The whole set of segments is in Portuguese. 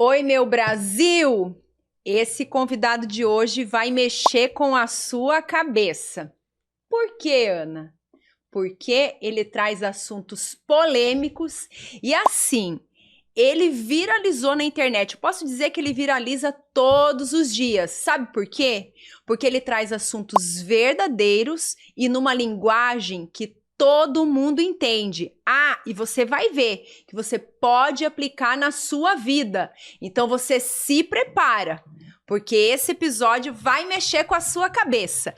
Oi, meu Brasil! Esse convidado de hoje vai mexer com a sua cabeça. Por quê, Ana? Porque ele traz assuntos polêmicos e assim, ele viralizou na internet. Eu posso dizer que ele viraliza todos os dias. Sabe por quê? Porque ele traz assuntos verdadeiros e numa linguagem que todo mundo entende. Ah, e você vai ver que você pode aplicar na sua vida. Então você se prepara, porque esse episódio vai mexer com a sua cabeça.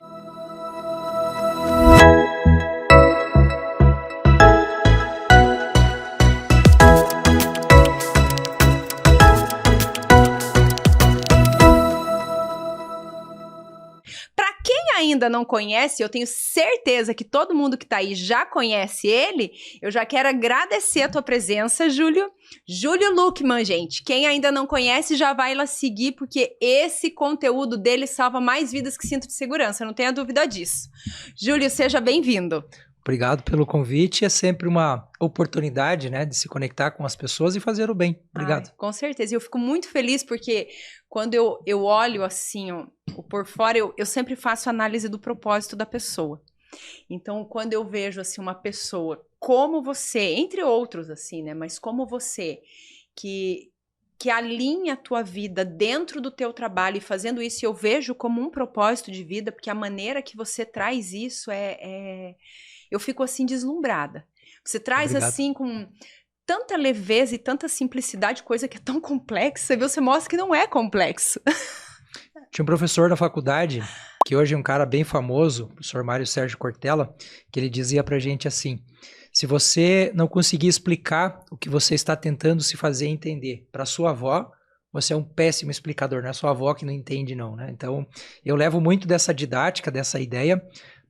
Ainda não conhece, eu tenho certeza que todo mundo que tá aí já conhece ele. Eu já quero agradecer a tua presença, Júlio. Júlio Luckman, gente. Quem ainda não conhece já vai lá seguir, porque esse conteúdo dele salva mais vidas que cinto de segurança, não tenha dúvida disso. Júlio, seja bem-vindo. Obrigado pelo convite, é sempre uma oportunidade, né, de se conectar com as pessoas e fazer o bem. Obrigado. Ai, com certeza, e eu fico muito feliz porque quando eu olho assim, o por fora, eu sempre faço análise do propósito da pessoa. Então, quando eu vejo assim uma pessoa como você, entre outros assim, né, mas como você, que alinha a tua vida dentro do teu trabalho e fazendo isso, eu vejo como um propósito de vida, porque a maneira que você traz isso eu fico assim deslumbrada. Você traz Obrigado. assim com tanta leveza e tanta simplicidade, coisa que é tão complexa, você mostra que não é complexo. Tinha um professor da faculdade, que hoje é um cara bem famoso, o professor Mário Sérgio Cortella, que ele dizia pra gente assim: se você não conseguir explicar o que você está tentando se fazer entender para sua avó, você é um péssimo explicador, não é sua avó que não entende não, né? Então, eu levo muito dessa didática, dessa ideia,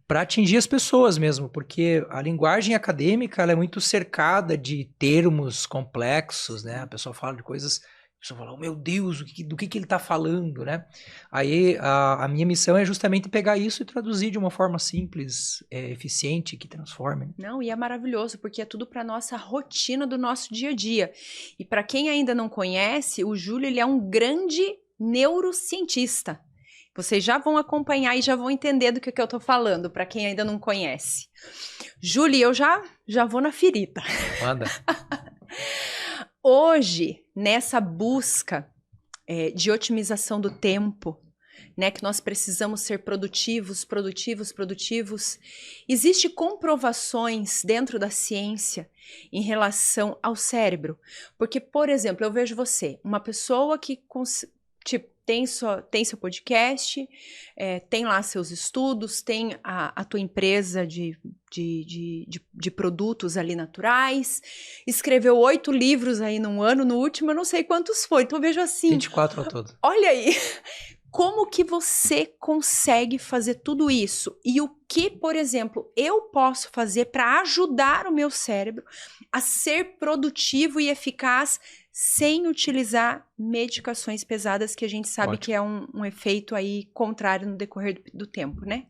para atingir as pessoas mesmo, porque a linguagem acadêmica ela é muito cercada de termos complexos, né? A pessoa fala de coisas, a pessoa fala, oh, meu Deus, do que ele está falando, né? Aí a minha missão é justamente pegar isso e traduzir de uma forma simples, eficiente, que transforme. Né? Não, e é maravilhoso, porque é tudo para nossa rotina do nosso dia a dia. E para quem ainda não conhece, o Júlio ele é um grande neurocientista. Vocês já vão acompanhar e já vão entender do que eu tô falando, para quem ainda não conhece. Júlio, eu já vou na ferida. Manda. Hoje, nessa busca de otimização do tempo, né, que nós precisamos ser produtivos, existe comprovações dentro da ciência em relação ao cérebro. Porque, por exemplo, eu vejo você, uma pessoa que tem seu podcast, tem lá seus estudos, tem a tua empresa de produtos ali naturais, escreveu 8 livros aí num ano, no último eu não sei quantos foi, então eu vejo assim... 24 ao todo. Olha aí, como que você consegue fazer tudo isso? E o que, por exemplo, eu posso fazer para ajudar o meu cérebro a ser produtivo e eficaz sem utilizar medicações pesadas, que a gente sabe que é um efeito aí contrário no decorrer do tempo, né?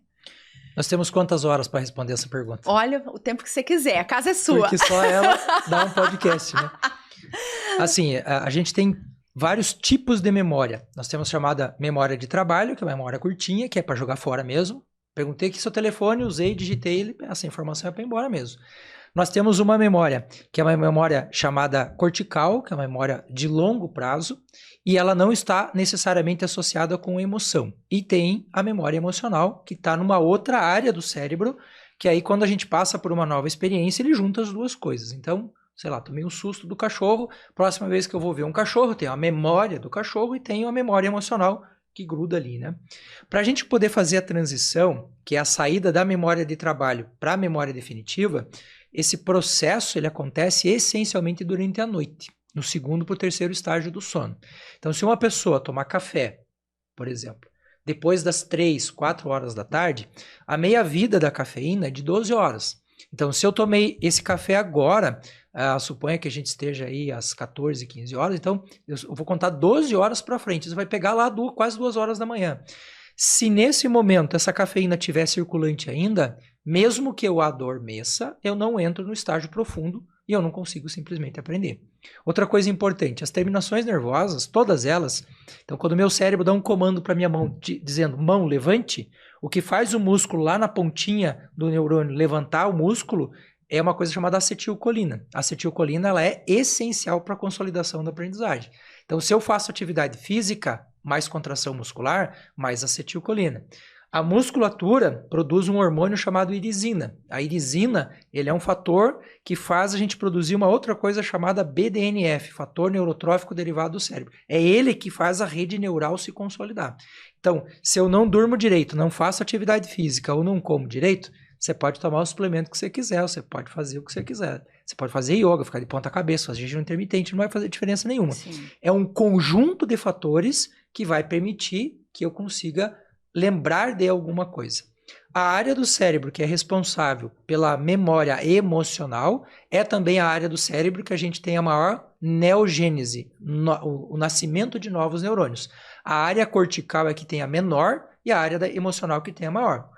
Nós temos quantas horas para responder essa pergunta? Olha, o tempo que você quiser, a casa é sua. Porque só ela dá um podcast, né? Assim, a gente tem vários tipos de memória. Nós temos chamada memória de trabalho, que é uma memória curtinha, que é para jogar fora mesmo. Perguntei aqui seu telefone, usei, digitei, essa informação é para ir embora mesmo. Nós temos uma memória, que é uma memória chamada cortical, que é uma memória de longo prazo, e ela não está necessariamente associada com emoção. E tem a memória emocional, que está numa outra área do cérebro, que aí quando a gente passa por uma nova experiência, ele junta as duas coisas. Então, sei lá, tomei um susto do cachorro, próxima vez que eu vou ver um cachorro, tenho a memória do cachorro e tenho a memória emocional que gruda ali, né? Para a gente poder fazer a transição, que é a saída da memória de trabalho para a memória definitiva, esse processo ele acontece essencialmente durante a noite, no segundo para o terceiro estágio do sono. Então, se uma pessoa tomar café, por exemplo, depois das 3, 4 horas da tarde, a meia-vida da cafeína é de 12 horas. Então, se eu tomei esse café agora, suponha que a gente esteja aí às 14, 15 horas, então eu vou contar 12 horas para frente, você vai pegar lá quase 2 horas da manhã. Se nesse momento essa cafeína estiver circulante ainda, mesmo que eu adormeça, eu não entro no estágio profundo, e eu não consigo simplesmente aprender. Outra coisa importante, as terminações nervosas, todas elas, então quando o meu cérebro dá um comando para minha mão dizendo mão, levante, o que faz o músculo lá na pontinha do neurônio levantar o músculo é uma coisa chamada acetilcolina. A acetilcolina ela é essencial para a consolidação da aprendizagem. Então, se eu faço atividade física, mais contração muscular, mais acetilcolina. A musculatura produz um hormônio chamado irisina. A irisina, ele é um fator que faz a gente produzir uma outra coisa chamada BDNF, fator neurotrófico derivado do cérebro. É ele que faz a rede neural se consolidar. Então, se eu não durmo direito, não faço atividade física ou não como direito, você pode tomar o suplemento que você quiser, você pode fazer o que você quiser. Você pode fazer yoga, ficar de ponta cabeça, fazer jejum intermitente, não vai fazer diferença nenhuma. Sim. É um conjunto de fatores que vai permitir que eu consiga lembrar de alguma coisa. A área do cérebro que é responsável pela memória emocional é também a área do cérebro que a gente tem a maior neogênese, o nascimento de novos neurônios. A área cortical é que tem a menor e a área emocional que tem a maior.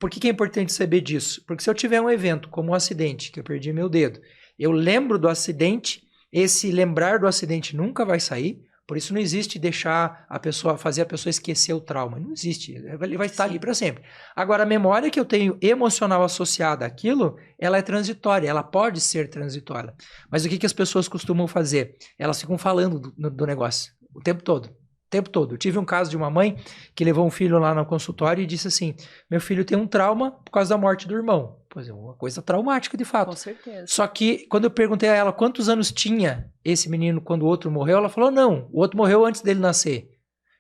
Por que é importante saber disso? Porque se eu tiver um evento como um acidente, que eu perdi meu dedo, eu lembro do acidente, esse lembrar do acidente nunca vai sair, por isso não existe deixar a pessoa, fazer a pessoa esquecer o trauma. Não existe, ele vai estar ali para sempre. Agora, a memória que eu tenho emocional associada àquilo, ela é transitória, ela pode ser transitória. Mas o que as pessoas costumam fazer? Elas ficam falando do negócio o tempo todo. Tempo todo. Eu tive um caso de uma mãe que levou um filho lá no consultório e disse assim, meu filho tem um trauma por causa da morte do irmão. Pois é, uma coisa traumática de fato. Com certeza. Só que quando eu perguntei a ela quantos anos tinha esse menino quando o outro morreu, ela falou, não, o outro morreu antes dele nascer.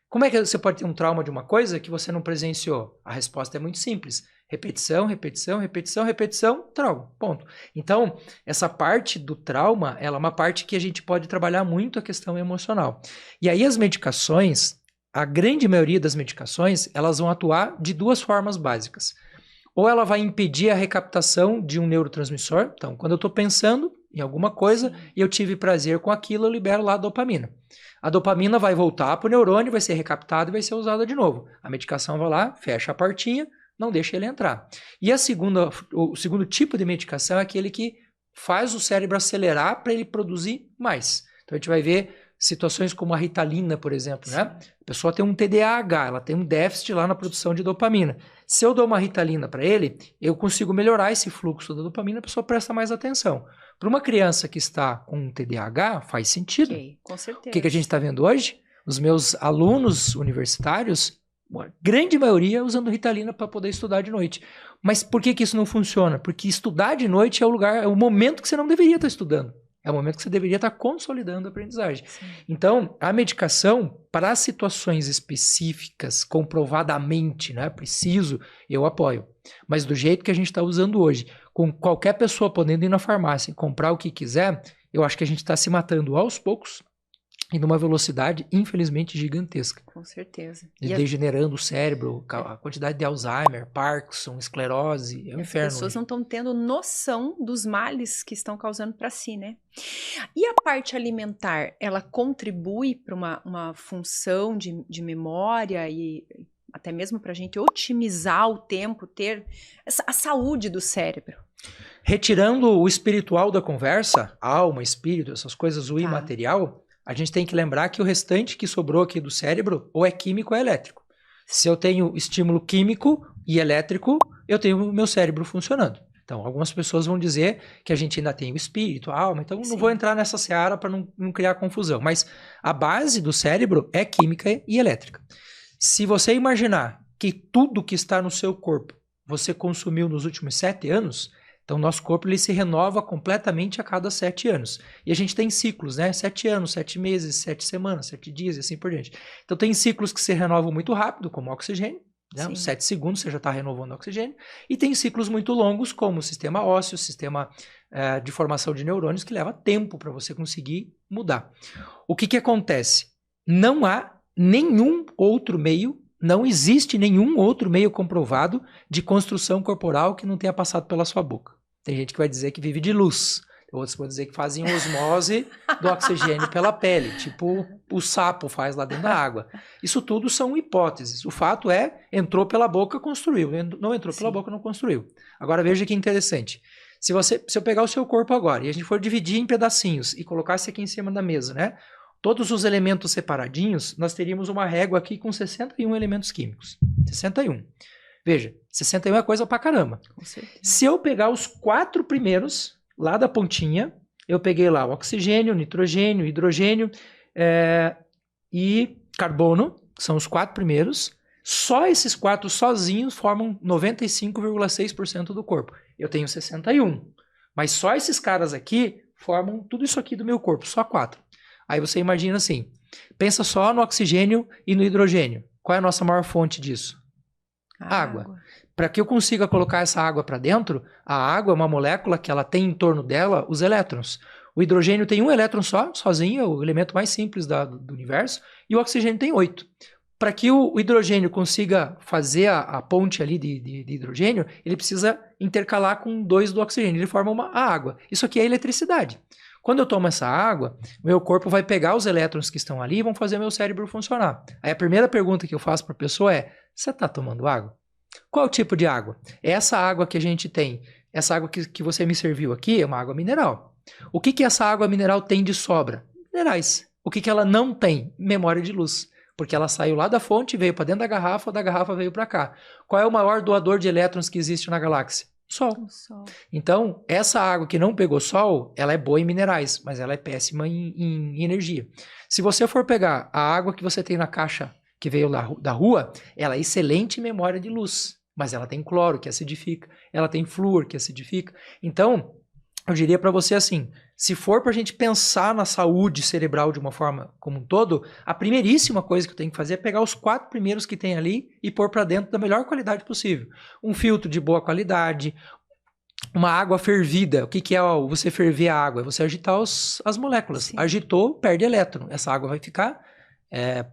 Como é que você pode ter um trauma de uma coisa que você não presenciou? A resposta é muito simples. Repetição, repetição, repetição, repetição, trauma. Ponto. Então, essa parte do trauma, ela é uma parte que a gente pode trabalhar muito a questão emocional. E aí as medicações, a grande maioria das medicações, elas vão atuar de duas formas básicas. Ou ela vai impedir a recaptação de um neurotransmissor. Então, quando eu estou pensando em alguma coisa e eu tive prazer com aquilo, eu libero lá a dopamina. A dopamina vai voltar para o neurônio, vai ser recaptada e vai ser usada de novo. A medicação vai lá, fecha a portinha, não deixa ele entrar. E o segundo tipo de medicação é aquele que faz o cérebro acelerar para ele produzir mais. Então a gente vai ver situações como a Ritalina, por exemplo, né? A pessoa tem um TDAH, ela tem um déficit lá na produção de dopamina. Se eu dou uma Ritalina para ele, eu consigo melhorar esse fluxo da dopamina, a pessoa presta mais atenção. Para uma criança que está com um TDAH, faz sentido. Okay, com certeza. O que a gente está vendo hoje? Os meus alunos universitários, a grande maioria usando Ritalina para poder estudar de noite. Mas por que isso não funciona? Porque estudar de noite é o momento que você não deveria estar estudando. É o momento que você deveria estar consolidando a aprendizagem. Sim. Então, a medicação, para situações específicas, comprovadamente, né, preciso, eu apoio. Mas do jeito que a gente está usando hoje, com qualquer pessoa podendo ir na farmácia e comprar o que quiser, eu acho que a gente está se matando aos poucos e numa velocidade, infelizmente, gigantesca. Com certeza. Degenerando o cérebro, a quantidade de Alzheimer, Parkinson, esclerose, é um inferno. As pessoas não estão tendo noção dos males que estão causando para si, né? E a parte alimentar, ela contribui para uma função de memória e até mesmo para a gente otimizar o tempo, ter a saúde do cérebro? Retirando o espiritual da conversa, alma, espírito, essas coisas, o imaterial, a gente tem que lembrar que o restante que sobrou aqui do cérebro ou é químico ou é elétrico. Se eu tenho estímulo químico e elétrico, eu tenho o meu cérebro funcionando. Então, algumas pessoas vão dizer que a gente ainda tem o espírito, a alma, então não vou entrar nessa seara para não criar confusão. Mas a base do cérebro é química e elétrica. Se você imaginar que tudo que está no seu corpo você consumiu nos últimos 7 anos... Então, o nosso corpo ele se renova completamente a cada 7 anos. E a gente tem ciclos, né? 7 anos, 7 meses, 7 semanas, 7 dias e assim por diante. Então, tem ciclos que se renovam muito rápido, como o oxigênio. Né? Uns 7 segundos você já está renovando o oxigênio. E tem ciclos muito longos, como o sistema ósseo, o sistema de formação de neurônios, que leva tempo para você conseguir mudar. O que acontece? Não há nenhum outro meio, não existe nenhum outro meio comprovado de construção corporal que não tenha passado pela sua boca. Tem gente que vai dizer que vive de luz. Outros vão dizer que fazem osmose do oxigênio pela pele, tipo o sapo faz lá dentro da água. Isso tudo são hipóteses. O fato é, entrou pela boca, construiu. Não entrou pela boca, não construiu. Agora veja que interessante. Se eu pegar o seu corpo agora e a gente for dividir em pedacinhos e colocar esse aqui em cima da mesa, né? Todos os elementos separadinhos, nós teríamos uma régua aqui com 61 elementos químicos. 61. Veja, 61 é coisa pra caramba. Se eu pegar os 4 primeiros, lá da pontinha, eu peguei lá o oxigênio, nitrogênio, hidrogênio e carbono, que são os 4 primeiros. Só esses 4 sozinhos formam 95,6% do corpo. Eu tenho 61. Mas só esses caras aqui formam tudo isso aqui do meu corpo, só 4. Aí você imagina assim, pensa só no oxigênio e no hidrogênio. Qual é a nossa maior fonte disso? Água. Para que eu consiga colocar essa água para dentro, a água é uma molécula que ela tem em torno dela os elétrons. O hidrogênio tem um elétron só, sozinho, é o elemento mais simples do universo, e o oxigênio tem 8. Para que o hidrogênio consiga fazer a ponte ali de hidrogênio, ele precisa intercalar com 2 do oxigênio, ele forma a água. Isso aqui é eletricidade. Quando eu tomo essa água, meu corpo vai pegar os elétrons que estão ali e vão fazer meu cérebro funcionar. Aí a primeira pergunta que eu faço para a pessoa é, você está tomando água? Qual tipo de água? Essa água que a gente tem, essa água que você me serviu aqui é uma água mineral. O que essa água mineral tem de sobra? Minerais. O que ela não tem? Memória de luz. Porque ela saiu lá da fonte, veio para dentro da garrafa veio para cá. Qual é o maior doador de elétrons que existe na galáxia? Sol. Então, essa água que não pegou sol, ela é boa em minerais, mas ela é péssima em energia. Se você for pegar a água que você tem na caixa que veio da rua, ela é excelente em memória de luz, mas ela tem cloro que acidifica, ela tem flúor que acidifica. Então, eu diria para você assim, se for para a gente pensar na saúde cerebral de uma forma como um todo, a primeiríssima coisa que eu tenho que fazer é pegar os 4 primeiros que tem ali e pôr para dentro da melhor qualidade possível. Um filtro de boa qualidade, uma água fervida. O que é você ferver a água? É você agitar as moléculas. Sim. Agitou, perde elétron. Essa água vai ficar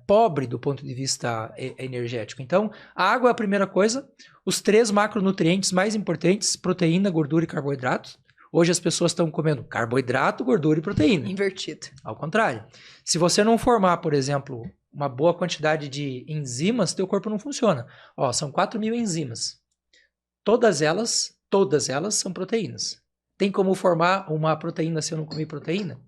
pobre do ponto de vista energético. Então, a água é a primeira coisa. Os 3 macronutrientes mais importantes, proteína, gordura e carboidrato. Hoje as pessoas estão comendo carboidrato, gordura e proteína. Invertido. Ao contrário. Se você não formar, por exemplo, uma boa quantidade de enzimas, teu corpo não funciona. São 4.000 enzimas. Todas elas são proteínas. Tem como formar uma proteína se eu não comer proteína?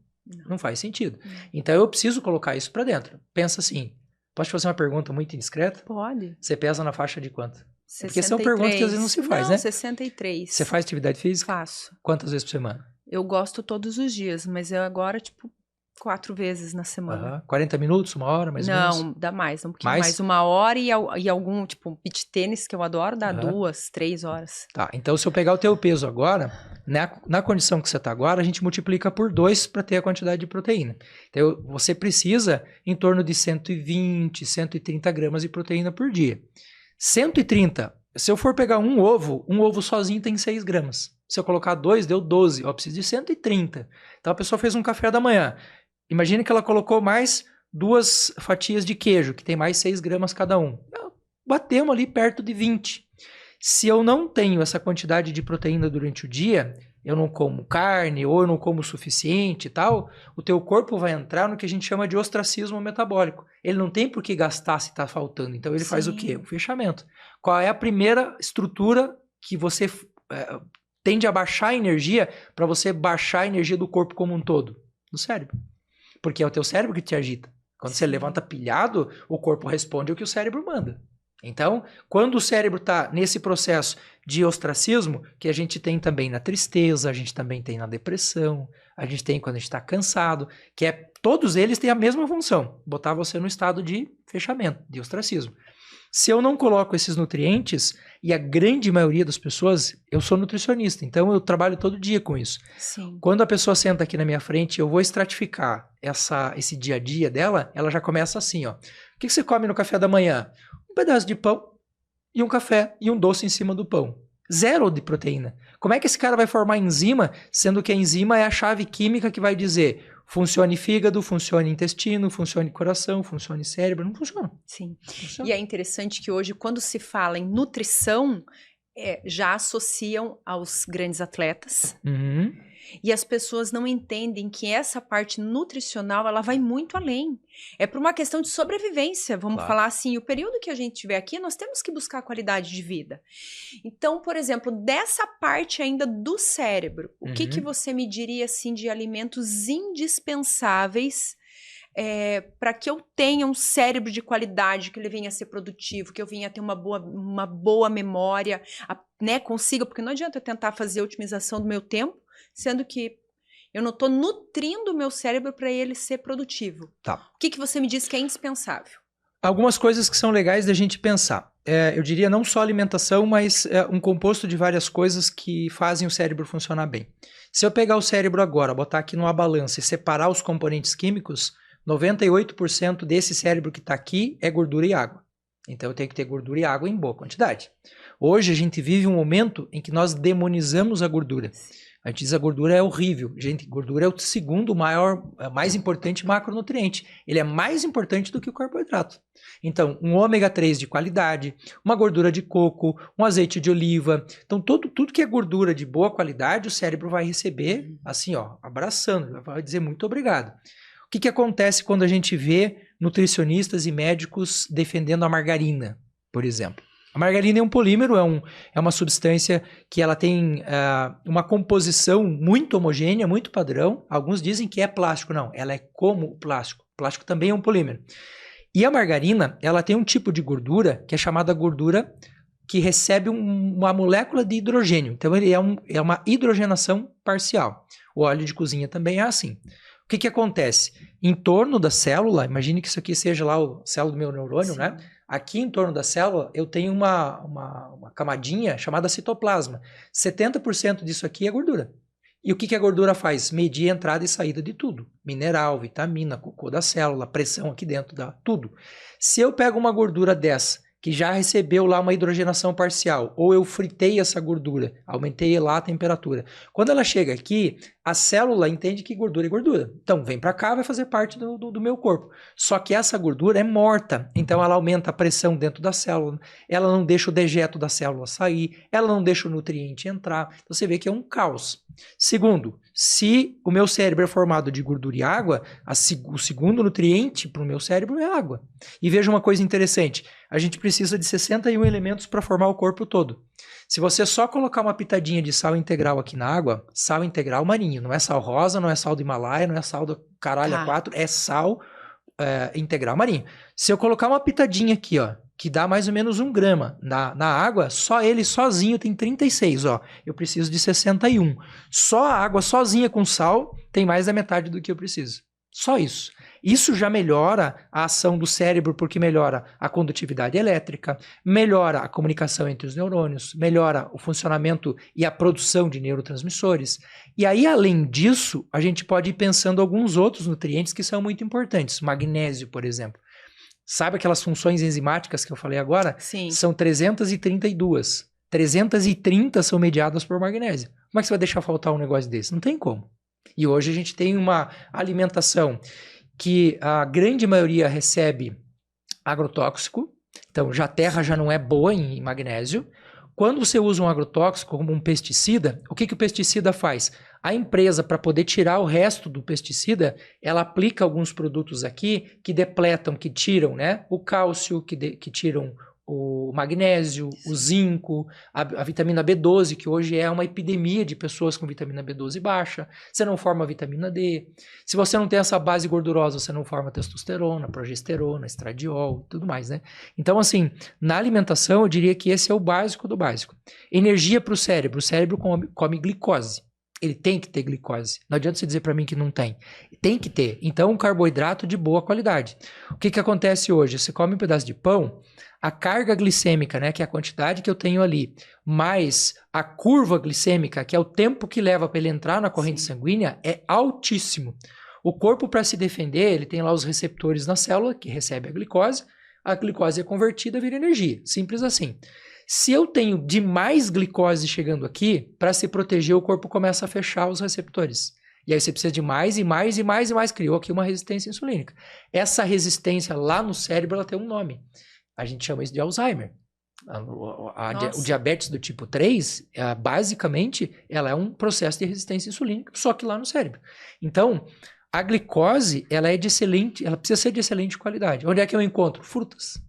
Não faz sentido. Então eu preciso colocar isso para dentro. Pensa assim, posso te fazer uma pergunta muito indiscreta? Pode. Você pesa na faixa de quanto? 63. Porque são perguntas que às vezes não se faz, né? 63. Você faz atividade física? Faço. Quantas vezes por semana? Eu gosto todos os dias, mas eu agora, 4 vezes na semana. 40 minutos, 1 hora, mais ou menos? Não, dá mais, um pouquinho mais. 1 hora e algum, beach tênis, que eu adoro, dá 2, 3 horas. Tá, então se eu pegar o teu peso agora, na condição que você tá agora, a gente multiplica por 2 para ter a quantidade de proteína. Então você precisa em torno de 120, 130 gramas de proteína por dia. 130, se eu for pegar um ovo sozinho tem 6 gramas. Se eu colocar 2, deu 12. Eu preciso de 130. Então a pessoa fez um café da manhã. Imagina que ela colocou mais 2 fatias de queijo, que tem mais 6 gramas cada um. Batemos ali perto de 20. Se eu não tenho essa quantidade de proteína durante o dia, eu não como carne ou eu não como o suficiente e tal, o teu corpo vai entrar no que a gente chama de ostracismo metabólico. Ele não tem por que gastar se está faltando. Então ele faz o quê? Um fechamento. Qual é a primeira estrutura que você tende a baixar a energia para você baixar a energia do corpo como um todo? No cérebro. Porque é o teu cérebro que te agita. Quando você levanta pilhado, o corpo responde o que o cérebro manda. Então, quando o cérebro está nesse processo de ostracismo, que a gente tem também na tristeza, a gente também tem na depressão, a gente tem quando a gente está cansado, todos eles têm a mesma função, botar você no estado de fechamento, de ostracismo. Se eu não coloco esses nutrientes, e a grande maioria das pessoas, eu sou nutricionista, então eu trabalho todo dia com isso. Sim. Quando a pessoa senta aqui na minha frente, eu vou estratificar esse dia a dia dela, ela já começa assim, ó. O que você come no café da manhã? Um pedaço de pão e um café e um doce em cima do pão. 0 de proteína. Como é que esse cara vai formar enzima, sendo que a enzima é a chave química que vai dizer funcione fígado, funcione intestino, funcione coração, funcione cérebro? Não funciona. Sim. Não funciona. E é interessante que hoje, quando se fala em nutrição, já associam aos grandes atletas. Uhum. E as pessoas não entendem que essa parte nutricional, ela vai muito além. É por uma questão de sobrevivência, vamos Claro. falar assim. O período que a gente tiver aqui, nós temos que buscar qualidade de vida. Então, por exemplo, dessa parte ainda do cérebro, o que você me diria assim de alimentos indispensáveis para que eu tenha um cérebro de qualidade, que ele venha a ser produtivo, que eu venha a ter uma boa memória, né, consiga, porque não adianta eu tentar fazer a otimização do meu tempo, sendo que eu não estou nutrindo o meu cérebro para ele ser produtivo. Tá. O que você me diz que é indispensável? Algumas coisas que são legais da gente pensar. Eu diria não só alimentação, mas um composto de várias coisas que fazem o cérebro funcionar bem. Se eu pegar o cérebro agora, botar aqui numa balança e separar os componentes químicos, 98% desse cérebro que está aqui é gordura e água. Então eu tenho que ter gordura e água em boa quantidade. Hoje a gente vive um momento em que nós demonizamos a gordura. A gente diz que a gordura é horrível. Gente, gordura é o segundo mais importante macronutriente. Ele é mais importante do que o carboidrato. Então, um ômega 3 de qualidade, uma gordura de coco, um azeite de oliva. Então, tudo que é gordura de boa qualidade, o cérebro vai receber assim, ó, abraçando. Vai dizer muito obrigado. O que acontece quando a gente vê nutricionistas e médicos defendendo a margarina, por exemplo? A margarina é um polímero, é uma substância que ela tem uma composição muito homogênea, muito padrão. Alguns dizem que é plástico. Não, ela é como o plástico. O plástico também é um polímero. E a margarina, ela tem um tipo de gordura que é chamada gordura que recebe uma molécula de hidrogênio. Então, ele é uma hidrogenação parcial. O óleo de cozinha também é assim. O que acontece? Em torno da célula, imagine que isso aqui seja lá a célula do meu neurônio, né? Aqui em torno da célula eu tenho uma camadinha chamada citoplasma. 70% disso aqui é gordura. E o que a gordura faz? Medir a entrada e saída de tudo. Mineral, vitamina, cocô da célula, pressão aqui dentro, tudo. Se eu pego uma gordura dessa, que já recebeu lá uma hidrogenação parcial, ou eu fritei essa gordura, aumentei lá a temperatura. Quando ela chega aqui, a célula entende que gordura é gordura. Então, vem para cá, vai fazer parte do meu corpo. Só que essa gordura é morta, então ela aumenta a pressão dentro da célula, ela não deixa o dejeto da célula sair, ela não deixa o nutriente entrar. Então, você vê que é um caos. Segundo, se o meu cérebro é formado de gordura e água, o segundo nutriente para o meu cérebro é água. E veja uma coisa interessante, a gente precisa de 61 elementos para formar o corpo todo. Se você só colocar uma pitadinha de sal integral aqui na água, sal integral marinho, não é sal rosa, não é sal do Himalaia, não é sal do caralho A4, é sal integral marinho. Se eu colocar uma pitadinha aqui, ó, que dá mais ou menos 1 grama na água, só ele sozinho tem 36, ó. Eu preciso de 61. Só a água sozinha com sal tem mais da metade do que eu preciso. Só isso. Isso já melhora a ação do cérebro, porque melhora a condutividade elétrica, melhora a comunicação entre os neurônios, melhora o funcionamento e a produção de neurotransmissores. E aí, além disso, a gente pode ir pensando alguns outros nutrientes que são muito importantes. Magnésio, por exemplo. Sabe aquelas funções enzimáticas que eu falei agora? Sim. São 332. 330 são mediadas por magnésio. Como é que você vai deixar faltar um negócio desse? Não tem como. E hoje a gente tem uma alimentação que a grande maioria recebe agrotóxico, então a terra já não é boa em magnésio. Quando você usa um agrotóxico como um pesticida, o que o pesticida faz? A empresa, para poder tirar o resto do pesticida, ela aplica alguns produtos aqui que depletam, que tiram, né, o cálcio, que tiram o magnésio, o zinco, a vitamina B12, que hoje é uma epidemia de pessoas com vitamina B12 baixa. Você não forma vitamina D. Se você não tem essa base gordurosa, você não forma testosterona, progesterona, estradiol, tudo mais, né? Então, assim, na alimentação, eu diria que esse é o básico do básico. Energia para o cérebro. O cérebro come glicose. Ele tem que ter glicose. Não adianta você dizer para mim que não tem. Tem que ter. Então, um carboidrato de boa qualidade. O que acontece hoje? Você come um pedaço de pão, a carga glicêmica, né, que é a quantidade que eu tenho ali, mais a curva glicêmica, que é o tempo que leva para ele entrar na corrente sanguínea, é altíssimo. O corpo, para se defender, ele tem lá os receptores na célula, que recebe a glicose é convertida, vira energia. Simples assim. Se eu tenho demais glicose chegando aqui, para se proteger, o corpo começa a fechar os receptores. E aí você precisa de mais e mais e mais e mais. Criou aqui uma resistência insulínica. Essa resistência lá no cérebro, ela tem um nome. A gente chama isso de Alzheimer. O diabetes do tipo 3, basicamente, ela é um processo de resistência insulínica, só que lá no cérebro. Então, a glicose, ela precisa ser de excelente qualidade. Onde é que eu encontro? Frutas.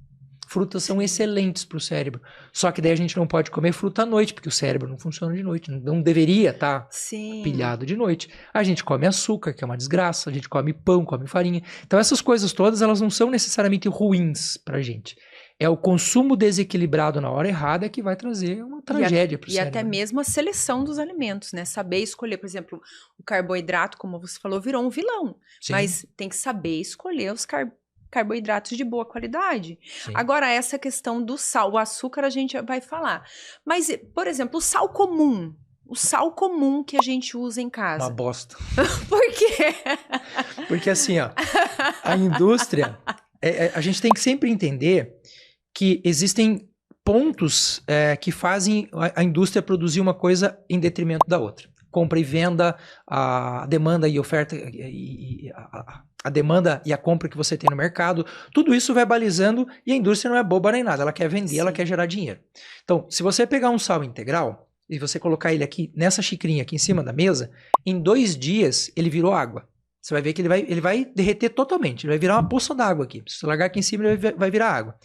Frutas são excelentes para o cérebro. Só que daí a gente não pode comer fruta à noite, porque o cérebro não funciona de noite. Não deveria estar pilhado de noite. A gente come açúcar, que é uma desgraça. A gente come pão, come farinha. Então essas coisas todas, elas não são necessariamente ruins para a gente. É o consumo desequilibrado na hora errada que vai trazer uma tragédia para o cérebro. E até mesmo a seleção dos alimentos, né? Saber escolher, por exemplo, o carboidrato, como você falou, virou um vilão. Sim. Mas tem que saber escolher os carboidratos de boa qualidade. Sim. Agora, essa questão do sal, o açúcar a gente vai falar. Mas, por exemplo, o sal comum que a gente usa em casa. Uma bosta. Por quê? Porque assim, ó, a indústria, a gente tem que sempre entender que existem pontos que fazem a indústria produzir uma coisa em detrimento da outra. Compra e venda, a demanda e oferta, a demanda e a compra que você tem no mercado, tudo isso vai balizando e a indústria não é boba nem nada, ela quer vender, Sim. ela quer gerar dinheiro. Então, se você pegar um sal integral e você colocar ele aqui nessa xicrinha aqui em cima da mesa, em 2 dias ele virou água. Você vai ver que ele vai derreter totalmente, ele vai virar uma poça d'água aqui. Se você largar aqui em cima, ele vai virar água.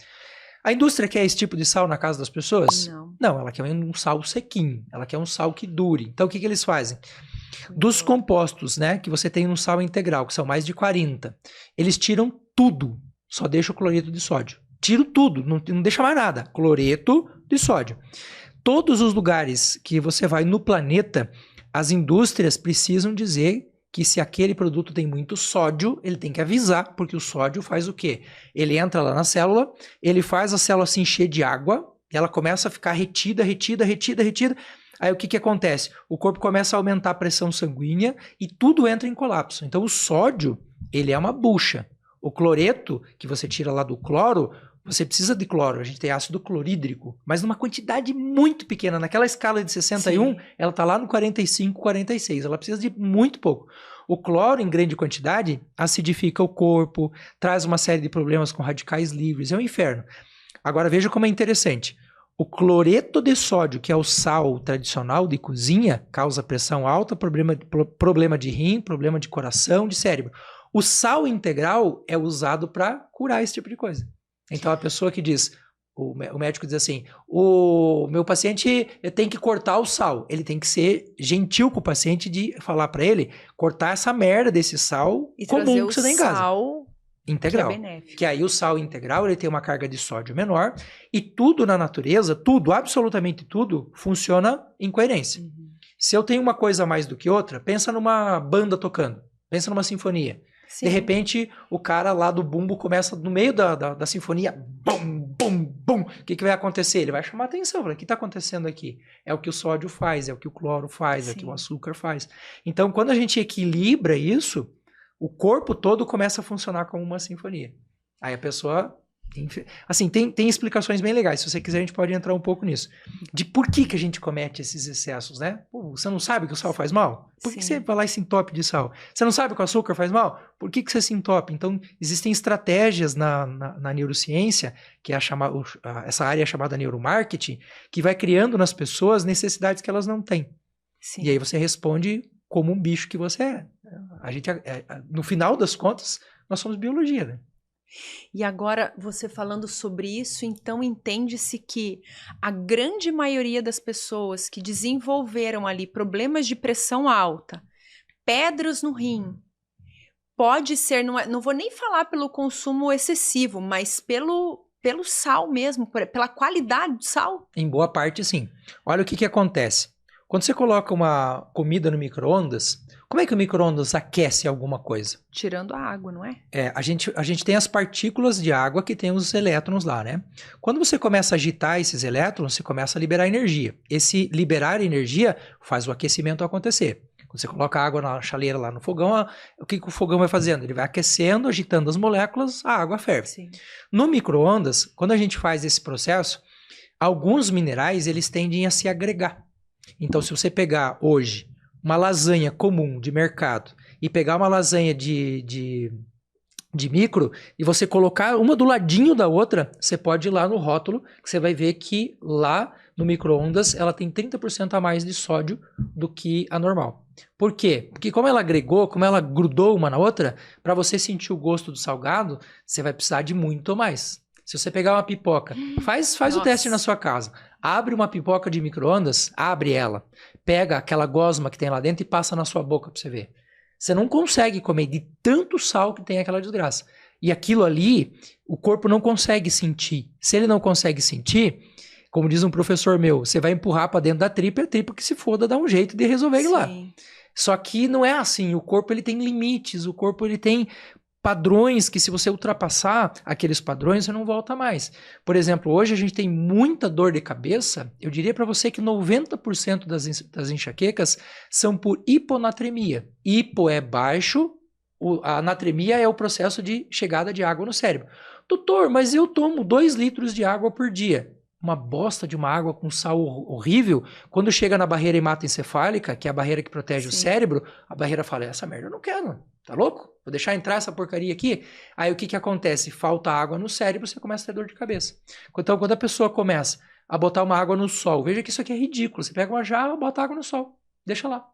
A indústria quer esse tipo de sal na casa das pessoas? Não, ela quer um sal sequinho, ela quer um sal que dure. Então, o que eles fazem? Dos compostos, né, que você tem no sal integral, que são mais de 40, eles tiram tudo, só deixa o cloreto de sódio. Tiro tudo, não deixa mais nada. Cloreto de sódio. Todos os lugares que você vai no planeta, as indústrias precisam dizer que se aquele produto tem muito sódio, ele tem que avisar, porque o sódio faz o quê? Ele entra lá na célula, ele faz a célula se encher de água, e ela começa a ficar retida. Aí o que acontece? O corpo começa a aumentar a pressão sanguínea e tudo entra em colapso. Então o sódio, ele é uma bucha. O cloreto, que você tira lá do cloro, você precisa de cloro, a gente tem ácido clorídrico, mas numa quantidade muito pequena. Naquela escala de 61, Sim. ela está lá no 45, 46. Ela precisa de muito pouco. O cloro, em grande quantidade, acidifica o corpo, traz uma série de problemas com radicais livres. É um inferno. Agora, veja como é interessante. O cloreto de sódio, que é o sal tradicional de cozinha, causa pressão alta, problema de rim, problema de coração, de cérebro. O sal integral é usado para curar esse tipo de coisa. Então, a pessoa que diz, o médico diz assim, o meu paciente tem que cortar o sal. Ele tem que ser gentil com o paciente de falar para ele cortar essa merda desse sal e comum que você tem em casa. Sal integral. Que aí o sal integral ele tem uma carga de sódio menor e tudo na natureza, tudo, absolutamente tudo, funciona em coerência. Uhum. Se eu tenho uma coisa a mais do que outra, pensa numa banda tocando, pensa numa sinfonia. Sim. De repente, o cara lá do bumbo começa no meio da sinfonia, bum, bum, bum. O que vai acontecer? Ele vai chamar atenção. O que está acontecendo aqui? É o que o sódio faz, é o que o cloro faz, Sim. é o que o açúcar faz. Então, quando a gente equilibra isso, o corpo todo começa a funcionar como uma sinfonia. Aí a pessoa... Assim, tem explicações bem legais. Se você quiser, a gente pode entrar um pouco nisso. De por que a gente comete esses excessos, né? Pô, você não sabe que o sal faz mal? Por que você vai lá e se entope de sal? Você não sabe que o açúcar faz mal? Por que você se entope? Então, existem estratégias na neurociência, que é essa área chamada neuromarketing, que vai criando nas pessoas necessidades que elas não têm. Sim. E aí você responde como um bicho que você é. No final das contas, nós somos biologia, né? E agora, você falando sobre isso, então entende-se que a grande maioria das pessoas que desenvolveram ali problemas de pressão alta, pedras no rim, pode ser, não vou nem falar pelo consumo excessivo, mas pelo sal mesmo, pela qualidade do sal? Em boa parte, sim. Olha o que acontece. Quando você coloca uma comida no micro-ondas, como é que o micro-ondas aquece alguma coisa? Tirando a água, não é? A gente tem as partículas de água que tem os elétrons lá, né? Quando você começa a agitar esses elétrons, você começa a liberar energia. Esse liberar energia faz o aquecimento acontecer. Quando você coloca água na chaleira lá no fogão, o que o fogão vai fazendo? Ele vai aquecendo, agitando as moléculas, a água ferve. Sim. No micro-ondas, quando a gente faz esse processo, alguns minerais eles tendem a se agregar. Então, se você pegar hoje uma lasanha comum de mercado e pegar uma lasanha de de micro, e você colocar uma do ladinho da outra, você pode ir lá no rótulo, que você vai ver que lá no micro-ondas ela tem 30% a mais de sódio do que a normal. Por quê? Porque como ela agregou, como ela grudou uma na outra, para você sentir o gosto do salgado, você vai precisar de muito mais. Se você pegar uma pipoca, faz o teste na sua casa. Abre uma pipoca de micro-ondas, abre ela, pega aquela gosma que tem lá dentro e passa na sua boca para você ver. Você não consegue comer de tanto sal que tem aquela desgraça. E aquilo ali, o corpo não consegue sentir. Se ele não consegue sentir, como diz um professor meu, você vai empurrar para dentro da tripa, e a tripa que se foda dá um jeito de resolver ir lá. Só que não é assim. O corpo ele tem limites, o corpo ele tem padrões que se você ultrapassar aqueles padrões, você não volta mais. Por exemplo, hoje a gente tem muita dor de cabeça. Eu diria para você que 90% das enxaquecas são por hiponatremia. Hipo é baixo, a natremia é o processo de chegada de água no cérebro. Doutor, mas eu tomo 2 litros de água por dia. Uma bosta de uma água com sal horrível, quando chega na barreira hematoencefálica, que é a barreira que protege o cérebro, a barreira fala, essa merda eu não quero, tá louco? Vou deixar entrar essa porcaria aqui? Aí o que acontece? Falta água no cérebro, você começa a ter dor de cabeça. Então quando a pessoa começa a botar uma água no sol, veja que isso aqui é ridículo, você pega uma jarra, bota água no sol, deixa lá,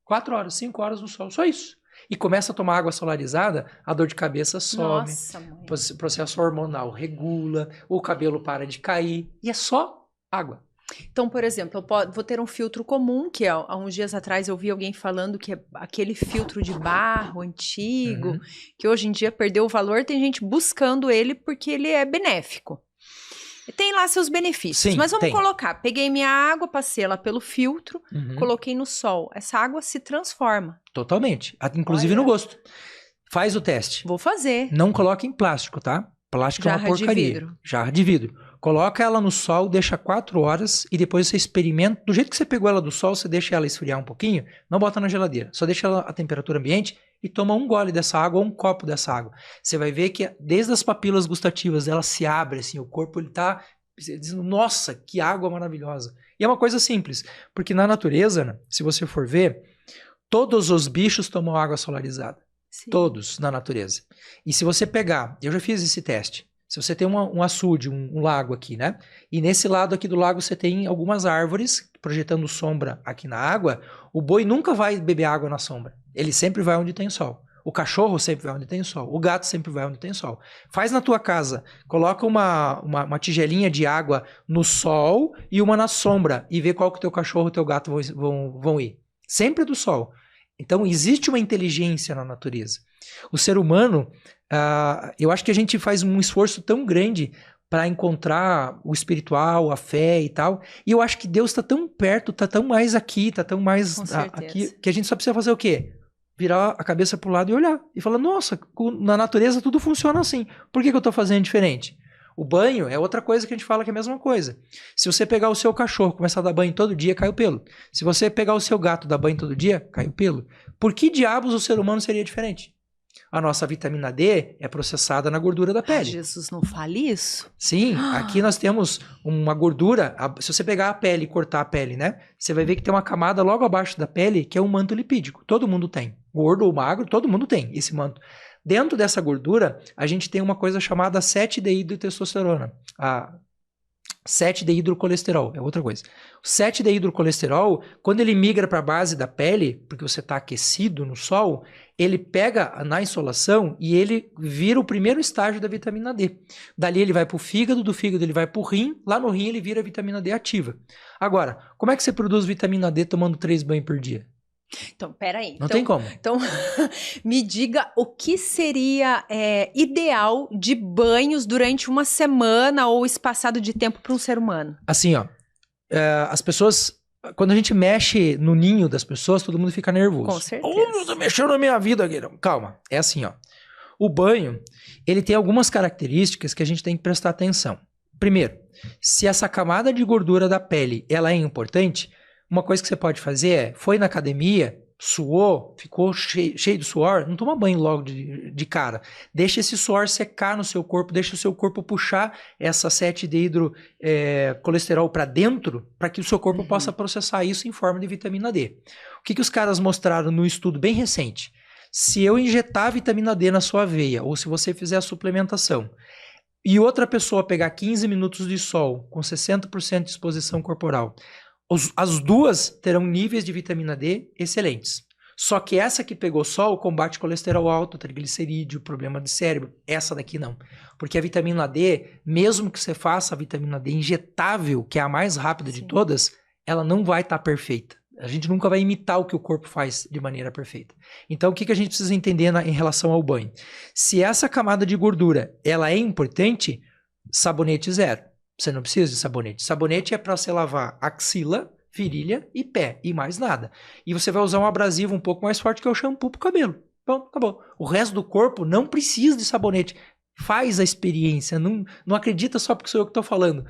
4 horas, 5 horas no sol, só isso. E começa a tomar água solarizada, a dor de cabeça some, o processo hormonal regula, o cabelo para de cair, e é só água. Então, por exemplo, eu vou ter um filtro comum, que há uns dias atrás eu vi alguém falando que é aquele filtro de barro antigo, que hoje em dia perdeu o valor, tem gente buscando ele porque ele é benéfico. Tem lá seus benefícios, sim, mas vamos colocar. Peguei minha água, passei ela pelo filtro, coloquei no sol. Essa água se transforma. Totalmente, inclusive no gosto. Faz o teste. Vou fazer. Não coloque em plástico, tá? Plástico é uma porcaria. De vidro. Jarra de vidro. Coloca ela no sol, deixa 4 horas e depois você experimenta. Do jeito que você pegou ela do sol, você deixa ela esfriar um pouquinho, não bota na geladeira. Só deixa ela a temperatura ambiente e toma um gole dessa água ou um copo dessa água. Você vai ver que desde as papilas gustativas ela se abre, assim, o corpo ele tá dizendo, nossa, que água maravilhosa. E é uma coisa simples, porque na natureza, né, se você for ver, todos os bichos tomam água solarizada. Sim. Todos na natureza. E se você pegar, eu já fiz esse teste, se você tem um açude, um lago aqui, né? E nesse lado aqui do lago você tem algumas árvores projetando sombra aqui na água, o boi nunca vai beber água na sombra. Ele sempre vai onde tem sol. O cachorro sempre vai onde tem sol. O gato sempre vai onde tem sol. Faz na tua casa. Coloca uma tigelinha de água no sol e uma na sombra. E vê qual que o teu cachorro e o teu gato vão ir. Sempre do sol. Então, existe uma inteligência na natureza. O ser humano, eu acho que a gente faz um esforço tão grande para encontrar o espiritual, a fé e tal. E eu acho que Deus está tão perto, está tão mais aqui, está tão mais aqui, que a gente só precisa fazer o quê? Virar a cabeça para o lado e olhar. E falar, nossa, na natureza tudo funciona assim. Por que eu estou fazendo diferente? O banho é outra coisa que a gente fala que é a mesma coisa. Se você pegar o seu cachorro, começar a dar banho todo dia, cai o pelo. Se você pegar o seu gato, dar banho todo dia, cai o pelo. Por que diabos o ser humano seria diferente? A nossa vitamina D é processada na gordura da pele. Jesus, não fale isso? Sim, aqui nós temos uma gordura. Se você pegar a pele e cortar a pele, né? Você vai ver que tem uma camada logo abaixo da pele que é um manto lipídico. Todo mundo tem. Gordo ou magro, todo mundo tem esse manto. Dentro dessa gordura, a gente tem uma coisa chamada 7-deidrotestosterona. A 7-dehidrocolesterol, é outra coisa. O 7-dehidrocolesterol, quando ele migra para a base da pele, porque você está aquecido no sol, ele pega na insolação e ele vira o primeiro estágio da vitamina D. Dali ele vai para o fígado, do fígado ele vai para o rim, lá no rim ele vira vitamina D ativa. Agora, como é que você produz vitamina D tomando 3 banhos por dia? Então, peraí. Não tem como. Então, me diga o que seria ideal de banhos durante uma semana ou espaçado de tempo para um ser humano? Assim, ó, as pessoas, quando a gente mexe no ninho das pessoas, todo mundo fica nervoso. Com certeza. Você mexeu na minha vida, Guilherme. Calma, é assim, ó. O banho, ele tem algumas características que a gente tem que prestar atenção. Primeiro, se essa camada de gordura da pele, ela é importante, uma coisa que você pode fazer foi na academia, suou, ficou cheio de suor, não toma banho logo de cara. Deixa esse suor secar no seu corpo, deixa o seu corpo puxar essa 7-dehidrocolesterol para dentro, para que o seu corpo possa processar isso em forma de vitamina D. O que os caras mostraram no estudo bem recente? Se eu injetar vitamina D na sua veia, ou se você fizer a suplementação, e outra pessoa pegar 15 minutos de sol com 60% de exposição corporal, as duas terão níveis de vitamina D excelentes. Só que essa que pegou sol combate colesterol alto, triglicerídeo, problema de cérebro. Essa daqui não. Porque a vitamina D, mesmo que você faça a vitamina D injetável, que é a mais rápida de todas, ela não vai estar perfeita. A gente nunca vai imitar o que o corpo faz de maneira perfeita. Então, o que a gente precisa entender em relação ao banho? Se essa camada de gordura ela é importante, sabonete zero. Você não precisa de sabonete. Sabonete é para você lavar axila, virilha e pé, e mais nada. E você vai usar um abrasivo um pouco mais forte, que é o shampoo pro cabelo. Pronto, acabou. O resto do corpo não precisa de sabonete. Faz a experiência. Não acredita só porque sou eu que estou falando.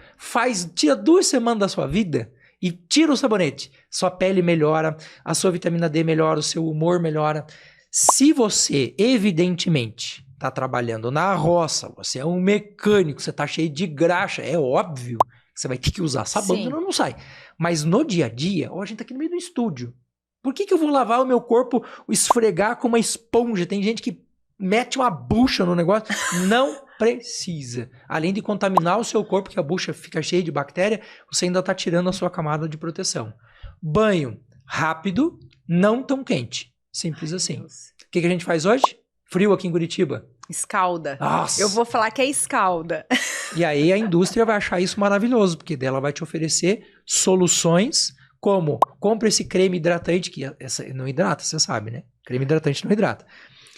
Tira 2 semanas da sua vida e tira o sabonete. Sua pele melhora, a sua vitamina D melhora, o seu humor melhora. Se você, evidentemente, está trabalhando na roça, você é um mecânico, você está cheio de graxa, é óbvio que você vai ter que usar sabão, senão não sai. Mas no dia a dia, a gente está aqui no meio do estúdio. Por que eu vou lavar o meu corpo, esfregar com uma esponja? Tem gente que mete uma bucha no negócio. Não precisa. Além de contaminar o seu corpo, que a bucha fica cheia de bactéria, você ainda está tirando a sua camada de proteção. Banho rápido, não tão quente. Simples assim. Deus. O que a gente faz hoje? Frio aqui em Curitiba. Escalda. Nossa. Eu vou falar que é escalda. E aí a indústria vai achar isso maravilhoso, porque dela vai te oferecer soluções como: compra esse creme hidratante, que não hidrata, você sabe, né? Creme hidratante não hidrata.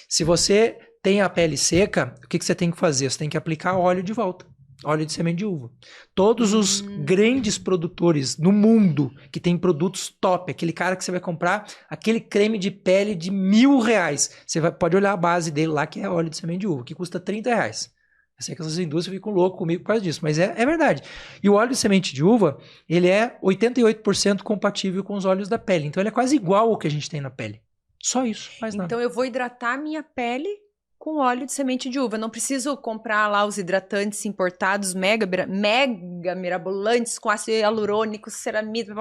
Se você tem a pele seca, o que você tem que fazer? Você tem que aplicar óleo de volta. Óleo de semente de uva. Todos os grandes produtores no mundo que tem produtos top, aquele cara que você vai comprar aquele creme de pele de R$1.000, pode olhar a base dele lá, que é óleo de semente de uva, que custa R$30. Eu sei que essas indústrias ficam loucas comigo por causa disso, mas é verdade. E o óleo de semente de uva, ele é 88% compatível com os óleos da pele. Então ele é quase igual ao que a gente tem na pele. Só isso, mais nada. Então eu vou hidratar a minha pele com óleo de semente de uva. Não preciso comprar lá os hidratantes importados mega mirabolantes com ácido hialurônico, ceramida,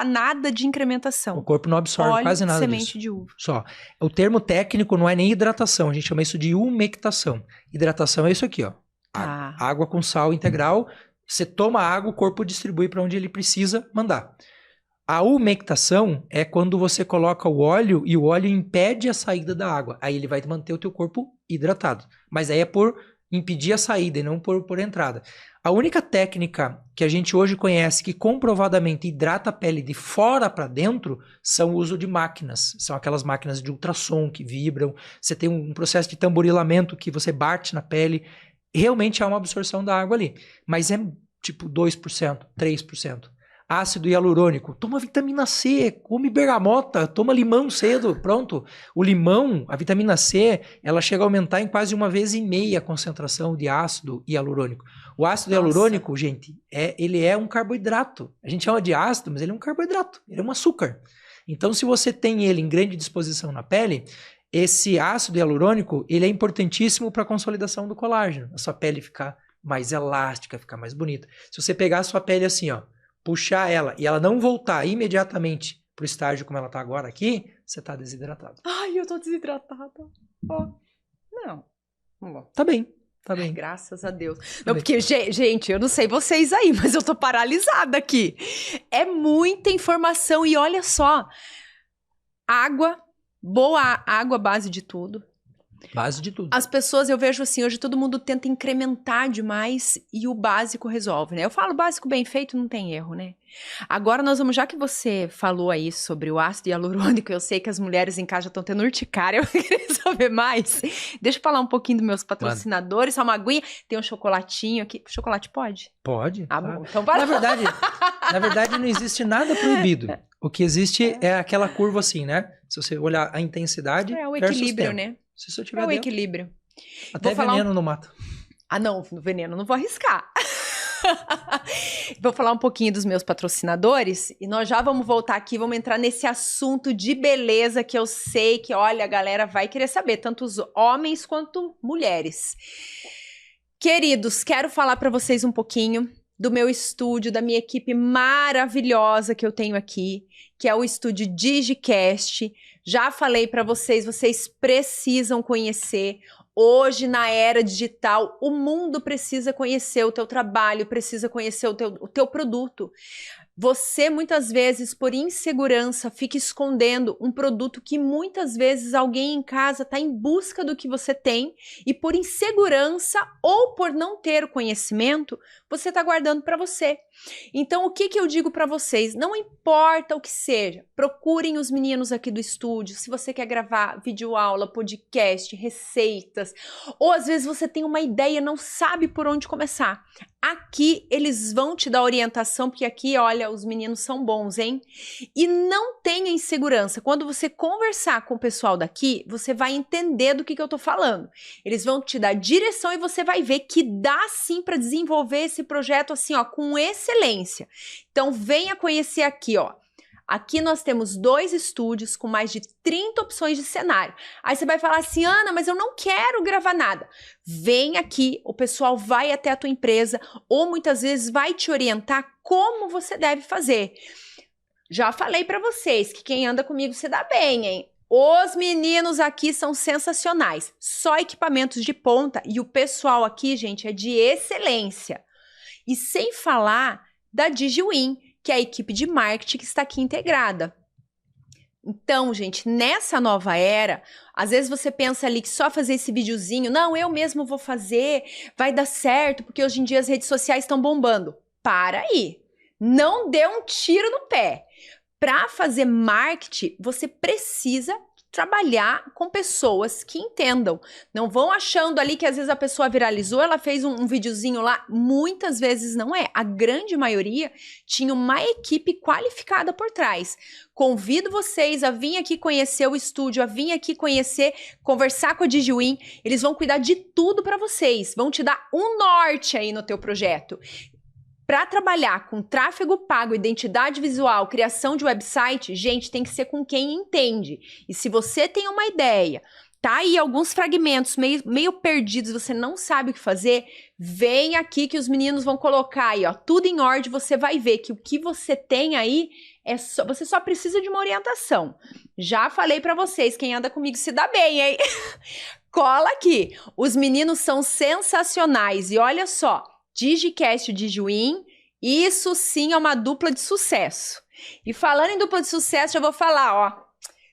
nada de incrementação. O corpo não absorve quase nada disso. Óleo de semente de uva. Só. O termo técnico não é nem hidratação, a gente chama isso de umectação. Hidratação é isso aqui, ó. Água com sal integral. Você toma água, o corpo distribui para onde ele precisa mandar. A umectação é quando você coloca o óleo e o óleo impede a saída da água. Aí ele vai manter o teu corpo hidratado. Mas aí é por impedir a saída e não por entrada. A única técnica que a gente hoje conhece que comprovadamente hidrata a pele de fora para dentro são o uso de máquinas. São aquelas máquinas de ultrassom que vibram. Você tem um processo de tamborilamento que você bate na pele. Realmente há uma absorção da água ali. Mas é tipo 2%, 3%. Ácido hialurônico, toma vitamina C, come bergamota, toma limão cedo, pronto. O limão, a vitamina C, ela chega a aumentar em quase 1,5 vezes a concentração de ácido hialurônico. O ácido hialurônico, gente, ele é um carboidrato. A gente chama de ácido, mas ele é um carboidrato, ele é um açúcar. Então, se você tem ele em grande disposição na pele, esse ácido hialurônico, ele é importantíssimo para a consolidação do colágeno. A sua pele ficar mais elástica, ficar mais bonita. Se você pegar a sua pele assim, ó, puxar ela e ela não voltar imediatamente pro estágio como ela tá agora aqui, você tá desidratado. Ai, eu tô desidratada. Oh. Não. Tá bem, tá bem. Ai, graças a Deus. Não, porque, gente, eu não sei vocês aí, mas eu tô paralisada aqui. É muita informação e olha só. Água, boa água, base de tudo. Base de tudo. As pessoas, eu vejo assim, hoje todo mundo tenta incrementar demais e o básico resolve, né? Eu falo básico bem feito, não tem erro, né? Agora nós vamos, já que você falou aí sobre o ácido hialurônico, eu sei que as mulheres em casa já estão tendo urticária, eu vou querer saber mais. Deixa eu falar um pouquinho dos meus patrocinadores, só uma aguinha, tem um chocolatinho aqui. Chocolate pode? Pode. Ah, bom, então para. Na verdade, não existe nada proibido. O que existe é aquela curva assim, né? Se você olhar a intensidade. É o equilíbrio, né? Se eu tiver o equilíbrio. Até veneno não mata. Ah, não, veneno não vou arriscar. Vou falar um pouquinho dos meus patrocinadores e nós já vamos voltar aqui, vamos entrar nesse assunto de beleza que eu sei que, olha, a galera vai querer saber, tanto os homens quanto mulheres. Queridos, quero falar para vocês um pouquinho do meu estúdio, da minha equipe maravilhosa que eu tenho aqui, que é o estúdio DigiCast. Já falei para vocês, vocês precisam conhecer. Hoje, na era digital, o mundo precisa conhecer o teu trabalho, precisa conhecer o teu produto. Você, muitas vezes, por insegurança, fica escondendo um produto que muitas vezes alguém em casa está em busca do que você tem e por insegurança ou por não ter o conhecimento, você está guardando para você. Então, o que eu digo para vocês? Não importa o que seja, procurem os meninos aqui do estúdio. Se você quer gravar videoaula, podcast, receitas, ou às vezes você tem uma ideia e não sabe por onde começar. Aqui eles vão te dar orientação, porque aqui, olha, os meninos são bons, hein? E não tenha insegurança. Quando você conversar com o pessoal daqui, você vai entender do que eu tô falando. Eles vão te dar direção e você vai ver que dá sim para desenvolver esse projeto assim, ó, com excelência. Então, venha conhecer aqui, ó. Aqui nós temos 2 estúdios com mais de 30 opções de cenário. Aí você vai falar assim, Ana, mas eu não quero gravar nada. Vem aqui, o pessoal vai até a tua empresa ou muitas vezes vai te orientar como você deve fazer. Já falei para vocês que quem anda comigo se dá bem, hein? Os meninos aqui são sensacionais. Só equipamentos de ponta e o pessoal aqui, gente, é de excelência. E sem falar da DigiWin, que é a equipe de marketing que está aqui integrada. Então, gente, nessa nova era, às vezes você pensa ali que só fazer esse videozinho, não, eu mesmo vou fazer, vai dar certo, porque hoje em dia as redes sociais estão bombando. Para aí, não dê um tiro no pé. Para fazer marketing, você precisa trabalhar com pessoas que entendam. Não vão achando ali que às vezes a pessoa viralizou, ela fez um videozinho lá. Muitas vezes não é. A grande maioria tinha uma equipe qualificada por trás. Convido vocês a vir aqui conhecer o estúdio, a vir aqui conhecer, conversar com a DigiWin. Eles vão cuidar de tudo para vocês. Vão te dar um norte aí no teu projeto. Para trabalhar com tráfego pago, identidade visual, criação de website, gente, tem que ser com quem entende. E se você tem uma ideia, tá aí alguns fragmentos meio perdidos, você não sabe o que fazer, vem aqui que os meninos vão colocar aí, ó, tudo em ordem, você vai ver que o que você tem aí, você só precisa de uma orientação. Já falei para vocês, quem anda comigo se dá bem, hein? Cola aqui. Os meninos são sensacionais e olha só, DigiCast e DigiWin, isso sim é uma dupla de sucesso. E falando em dupla de sucesso, já vou falar, ó,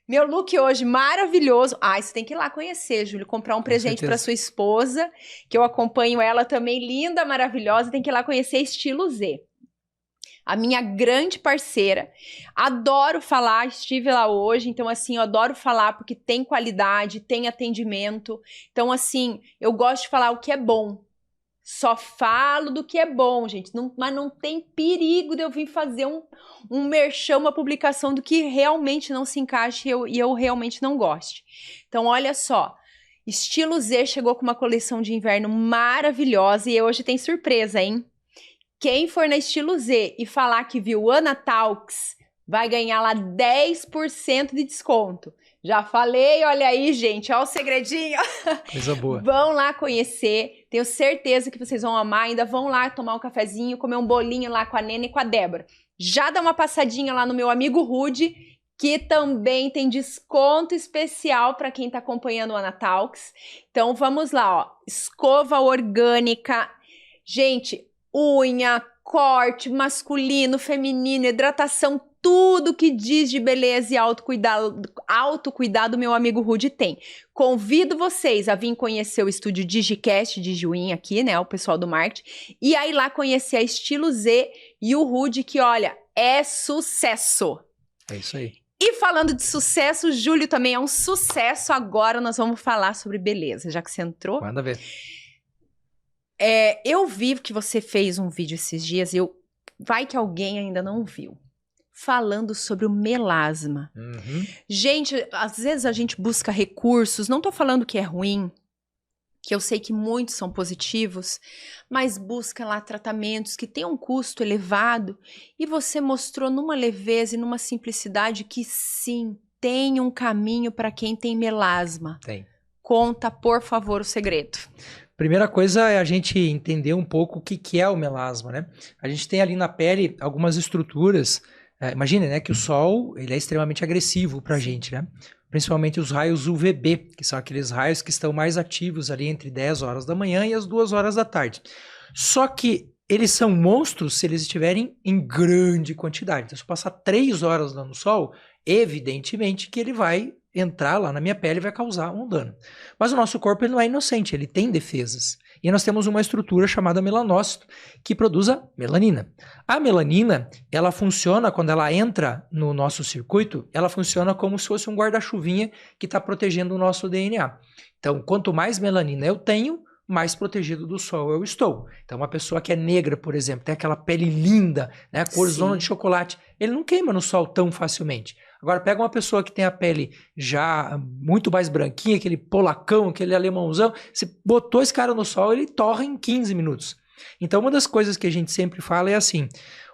meu look hoje maravilhoso. Ah, você tem que ir lá conhecer, Júlio, comprar um presente para sua esposa, que eu acompanho ela também, linda, maravilhosa, tem que ir lá conhecer Estilo Z. A minha grande parceira, adoro falar, estive lá hoje, então assim, eu adoro falar porque tem qualidade, tem atendimento, então assim, eu gosto de falar o que é bom. Só falo do que é bom, gente. Mas não tem perigo de eu vir fazer um merchan, uma publicação do que realmente não se encaixe e eu realmente não goste. Então, olha só. Estilo Z chegou com uma coleção de inverno maravilhosa e hoje tem surpresa, hein? Quem for na Estilo Z e falar que viu Ana Talks, vai ganhar lá 10% de desconto. Já falei, olha aí, gente, ó o segredinho. Coisa boa. Vão lá conhecer, tenho certeza que vocês vão amar, ainda vão lá tomar um cafezinho, comer um bolinho lá com a Nena e com a Débora. Já dá uma passadinha lá no meu amigo Rude, que também tem desconto especial para quem tá acompanhando o Ana Talks. Então vamos lá, ó, escova orgânica, gente, unha, corte, masculino, feminino, hidratação, tudo que diz de beleza e autocuidado, meu amigo Rude tem. Convido vocês a vir conhecer o estúdio DigiCast, DigiWin aqui, né, o pessoal do marketing, e aí lá conhecer a Estilo Z e o Rude, que olha, é sucesso. É isso aí. E falando de sucesso, o Júlio também é um sucesso. Agora nós vamos falar sobre beleza, já que você entrou. Manda ver. Eu vi que você fez um vídeo esses dias, vai que alguém ainda não viu. Falando sobre o melasma. Uhum. Gente, às vezes a gente busca recursos, não tô falando que é ruim, que eu sei que muitos são positivos, mas busca lá tratamentos que têm um custo elevado e você mostrou numa leveza e numa simplicidade que sim, tem um caminho para quem tem melasma. Tem. Conta, por favor, o segredo. Primeira coisa é a gente entender um pouco o que é o melasma, né? A gente tem ali na pele algumas estruturas. Imagina, né, que o sol ele é extremamente agressivo para a gente, né? Principalmente os raios UVB, que são aqueles raios que estão mais ativos ali entre 10 horas da manhã e as 2 horas da tarde. Só que eles são monstros se eles estiverem em grande quantidade. Então, se eu passar 3 horas lá no sol, evidentemente que ele vai entrar lá na minha pele e vai causar um dano. Mas o nosso corpo ele não é inocente, ele tem defesas. E nós temos uma estrutura chamada melanócito, que produz a melanina. A melanina, ela funciona, quando ela entra no nosso circuito, ela funciona como se fosse um guarda-chuvinha que está protegendo o nosso DNA. Então, quanto mais melanina eu tenho, mais protegido do sol eu estou. Então, uma pessoa que é negra, por exemplo, tem aquela pele linda, né, cor zona de chocolate, ele não queima no sol tão facilmente. Agora, pega uma pessoa que tem a pele já muito mais branquinha, aquele polacão, aquele alemãozão, você botou esse cara no sol, ele torra em 15 minutos. Então, uma das coisas que a gente sempre fala é assim,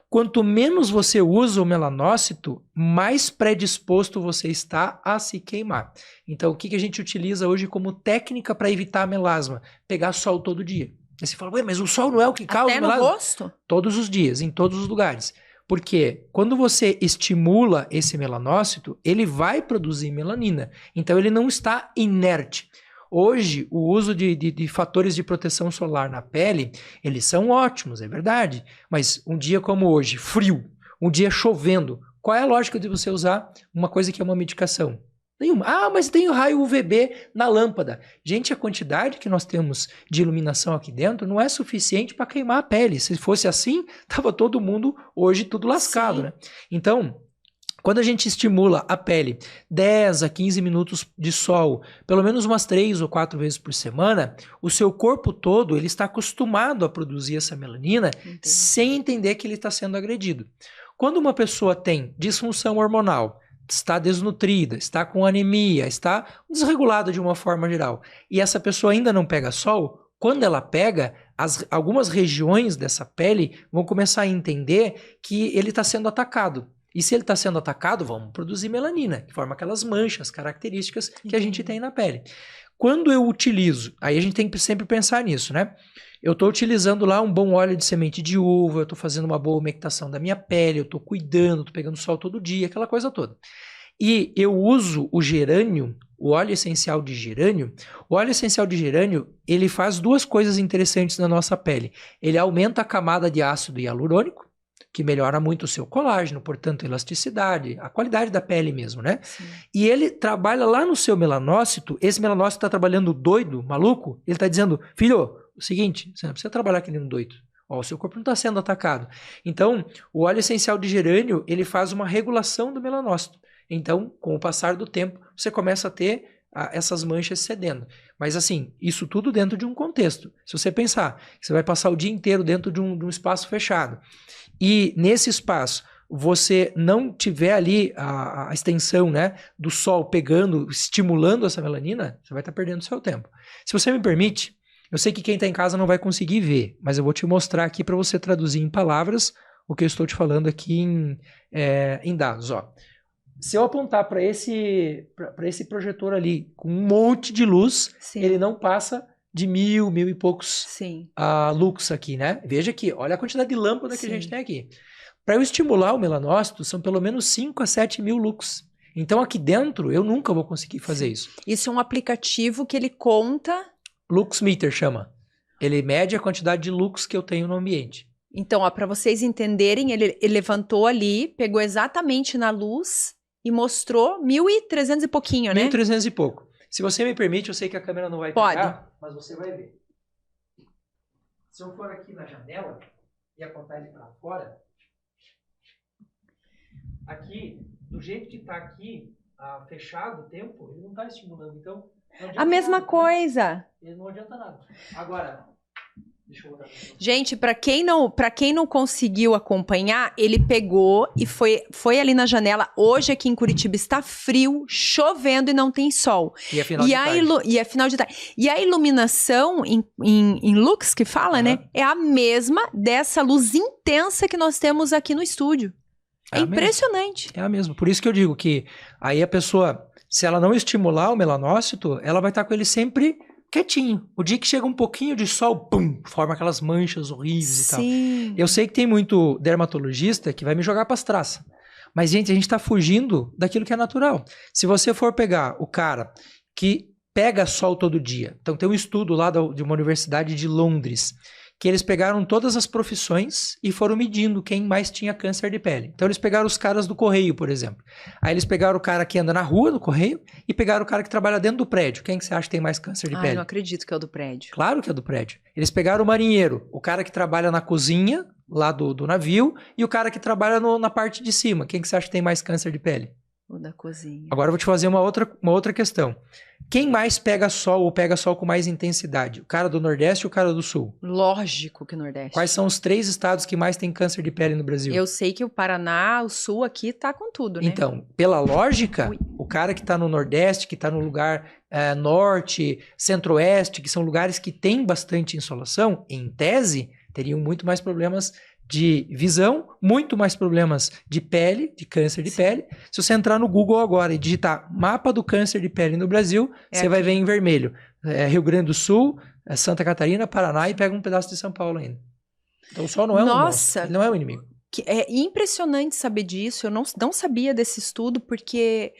quanto menos você usa o melanócito, mais predisposto você está a se queimar. Então, o que a gente utiliza hoje como técnica para evitar a melasma? Pegar sol todo dia. Aí você fala, ué, mas o sol não é o que causa melasma? Até no rosto? Todos os dias, em todos os lugares. Porque quando você estimula esse melanócito, ele vai produzir melanina. Então, ele não está inerte. Hoje, o uso de fatores de proteção solar na pele, eles são ótimos, é verdade. Mas um dia como hoje, frio, um dia chovendo, qual é a lógica de você usar uma coisa que é uma medicação? Nenhuma. Ah, mas tem o raio UVB na lâmpada. Gente, a quantidade que nós temos de iluminação aqui dentro não é suficiente para queimar a pele. Se fosse assim, estava todo mundo hoje tudo lascado, né? Então, quando a gente estimula a pele 10 a 15 minutos de sol, pelo menos umas 3 ou 4 vezes por semana, o seu corpo todo ele está acostumado a produzir essa melanina sem entender que ele está sendo agredido. Quando uma pessoa tem disfunção hormonal, está desnutrida, está com anemia, está desregulada de uma forma geral, e essa pessoa ainda não pega sol, quando ela pega, algumas regiões dessa pele vão começar a entender que ele está sendo atacado. E se ele está sendo atacado, vamos produzir melanina, que forma aquelas manchas características que a gente tem na pele. Quando eu utilizo, aí a gente tem que sempre pensar nisso, né? Eu estou utilizando lá um bom óleo de semente de uva, eu estou fazendo uma boa umectação da minha pele, eu estou cuidando, estou pegando sol todo dia, aquela coisa toda. E eu uso o gerânio, o óleo essencial de gerânio. O óleo essencial de gerânio, ele faz 2 coisas interessantes na nossa pele. Ele aumenta a camada de ácido hialurônico, que melhora muito o seu colágeno, portanto, elasticidade, a qualidade da pele mesmo, né? Sim. E ele trabalha lá no seu melanócito, esse melanócito está trabalhando doido, maluco, ele está dizendo, filho, o seguinte, você não precisa trabalhar que nem um doido, ó, o seu corpo não está sendo atacado. Então, o óleo essencial de gerânio, ele faz uma regulação do melanócito. Então, com o passar do tempo, você começa a ter essas manchas cedendo. Mas assim, isso tudo dentro de um contexto. Se você pensar, você vai passar o dia inteiro dentro de um espaço fechado, e nesse espaço você não tiver ali a extensão, né, do sol pegando, estimulando essa melanina, você vai estar perdendo o seu tempo. Se você me permite, eu sei que quem está em casa não vai conseguir ver, mas eu vou te mostrar aqui para você traduzir em palavras o que eu estou te falando aqui em dados. Ó. Se eu apontar para esse projetor ali com um monte de luz, sim, ele não passa de 1000 e poucos lux aqui, né? Veja aqui, olha a quantidade de lâmpada que a gente tem aqui. Para eu estimular o melanócito, são pelo menos 5 a 7 mil lux. Então aqui dentro eu nunca vou conseguir fazer isso. Isso é um aplicativo que ele conta... Luxmeter chama. Ele mede a quantidade de lux que eu tenho no ambiente. Então, para vocês entenderem, ele levantou ali, pegou exatamente na luz e mostrou 1.300 e pouquinho, né? 1.300 e pouco. Se você me permite, eu sei que a câmera não vai pegar, mas você vai ver. Se eu for aqui na janela e apontar ele para fora, aqui, do jeito que está aqui, fechado o tempo, ele não está estimulando. Então, a mesma coisa. Né? Ele não adianta nada. Agora, deixa eu botar aqui. Gente, para quem não conseguiu acompanhar, ele pegou e foi ali na janela. Hoje aqui em Curitiba está frio, chovendo e não tem sol. E é final de tarde. E é final de tarde. E a iluminação em lux, que fala, né? É a mesma dessa luz intensa que nós temos aqui no estúdio. É impressionante. É a mesma. Por isso que eu digo que aí a pessoa, se ela não estimular o melanócito, ela vai estar com ele sempre quietinho. O dia que chega um pouquinho de sol, pum, forma aquelas manchas horríveis e tal. Sim. Eu sei que tem muito dermatologista que vai me jogar pras traças. Mas, gente, a gente tá fugindo daquilo que é natural. Se você for pegar o cara que pega sol todo dia. Então, tem um estudo lá de uma universidade de Londres, que eles pegaram todas as profissões e foram medindo quem mais tinha câncer de pele. Então, eles pegaram os caras do correio, por exemplo. Aí, eles pegaram o cara que anda na rua, no correio, e pegaram o cara que trabalha dentro do prédio. Quem que você acha que tem mais câncer de pele? Não acredito que é o do prédio. Claro que é do prédio. Eles pegaram o marinheiro, o cara que trabalha na cozinha, lá do navio, e o cara que trabalha na parte de cima. Quem que você acha que tem mais câncer de pele? O da cozinha. Agora eu vou te fazer uma outra questão. Quem mais pega sol ou pega sol com mais intensidade? O cara do Nordeste ou o cara do Sul? Lógico que o Nordeste. Quais são os 3 estados que mais têm câncer de pele no Brasil? Eu sei que o Paraná, o Sul aqui tá com tudo, né? Então, pela lógica, o cara que tá no Nordeste, que tá no lugar Norte, Centro-Oeste, que são lugares que têm bastante insolação, em tese, teriam muito mais problemas de visão, muito mais problemas de pele, de câncer de pele. Se você entrar no Google agora e digitar mapa do câncer de pele no Brasil, você vai ver em vermelho. Rio Grande do Sul, Santa Catarina, Paraná e pega um pedaço de São Paulo ainda. Então o sol não é um monstro, ele não é um inimigo. É impressionante saber disso, eu não sabia desse estudo, porque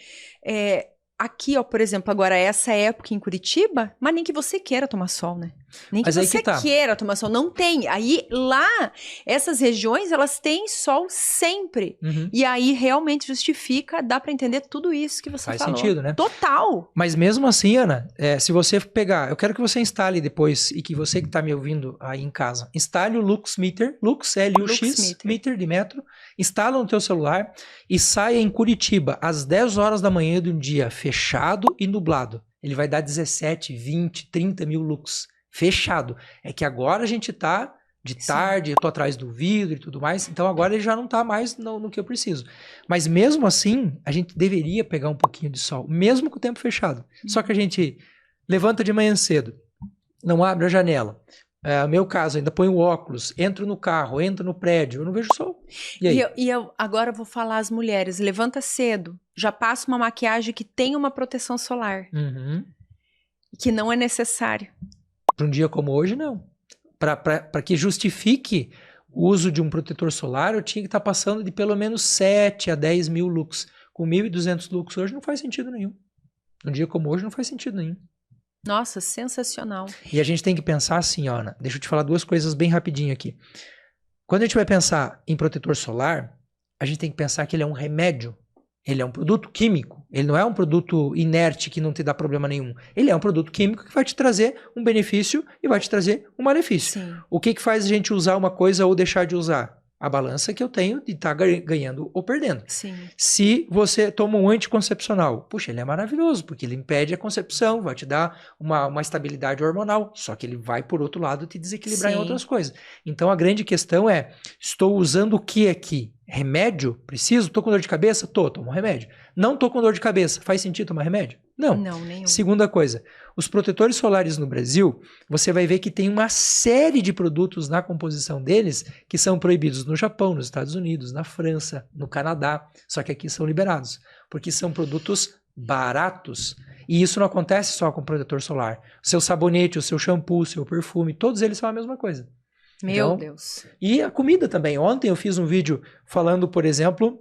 aqui, ó, por exemplo, agora essa época em Curitiba, mas nem que você queira tomar sol, né? Nem que você queira tomar sol, não tem. Aí lá, essas regiões, elas têm sol sempre. Uhum. E aí realmente justifica, dá pra entender tudo isso que você falou. Faz sentido, né? Total. Mas mesmo assim, Ana, se você pegar, eu quero que você instale depois, e que você que tá me ouvindo aí em casa, instale o Lux Meter, Lux, L-U-X, Meter de metro, instala no teu celular e saia em Curitiba às 10 horas da manhã de um dia fechado e nublado. Ele vai dar 17, 20, 30 mil lux. Fechado. É que agora a gente tá de tarde, eu tô atrás do vidro e tudo mais, então agora ele já não tá mais no que eu preciso. Mas mesmo assim, a gente deveria pegar um pouquinho de sol, mesmo com o tempo fechado. Só que a gente levanta de manhã cedo, não abre a janela. No meu caso, ainda põe o óculos, entro no carro, entro no prédio, eu não vejo sol. E aí? Eu agora vou falar às mulheres, levanta cedo, já passa uma maquiagem que tem uma proteção solar, que não é necessário. Para um dia como hoje, não. Para que justifique o uso de um protetor solar, eu tinha que estar passando de pelo menos 7 a 10 mil lux. Com 1.200 lux hoje não faz sentido nenhum. Um dia como hoje não faz sentido nenhum. Nossa, sensacional. E a gente tem que pensar assim, ó, Ana, deixa eu te falar 2 coisas bem rapidinho aqui. Quando a gente vai pensar em protetor solar, a gente tem que pensar que ele é um remédio. Ele é um produto químico. Ele não é um produto inerte que não te dá problema nenhum. Ele é um produto químico que vai te trazer um benefício e vai te trazer um malefício. Sim. O que faz a gente usar uma coisa ou deixar de usar? A balança que eu tenho de estar ganhando ou perdendo. Sim. Se você toma um anticoncepcional, puxa, ele é maravilhoso, porque ele impede a concepção, vai te dar uma estabilidade hormonal, só que ele vai, por outro lado, te desequilibrar em outras coisas. Então, a grande questão é, estou usando o que aqui? Remédio? Preciso? Tô com dor de cabeça? Tomo remédio. Não tô com dor de cabeça. Faz sentido tomar remédio? Não. Não, nenhum. Segunda coisa, os protetores solares no Brasil, você vai ver que tem uma série de produtos na composição deles que são proibidos no Japão, nos Estados Unidos, na França, no Canadá, só que aqui são liberados, porque são produtos baratos. E isso não acontece só com protetor solar. O seu sabonete, o seu shampoo, o seu perfume, todos eles são a mesma coisa. Meu Deus. E a comida também. Ontem eu fiz um vídeo falando, por exemplo,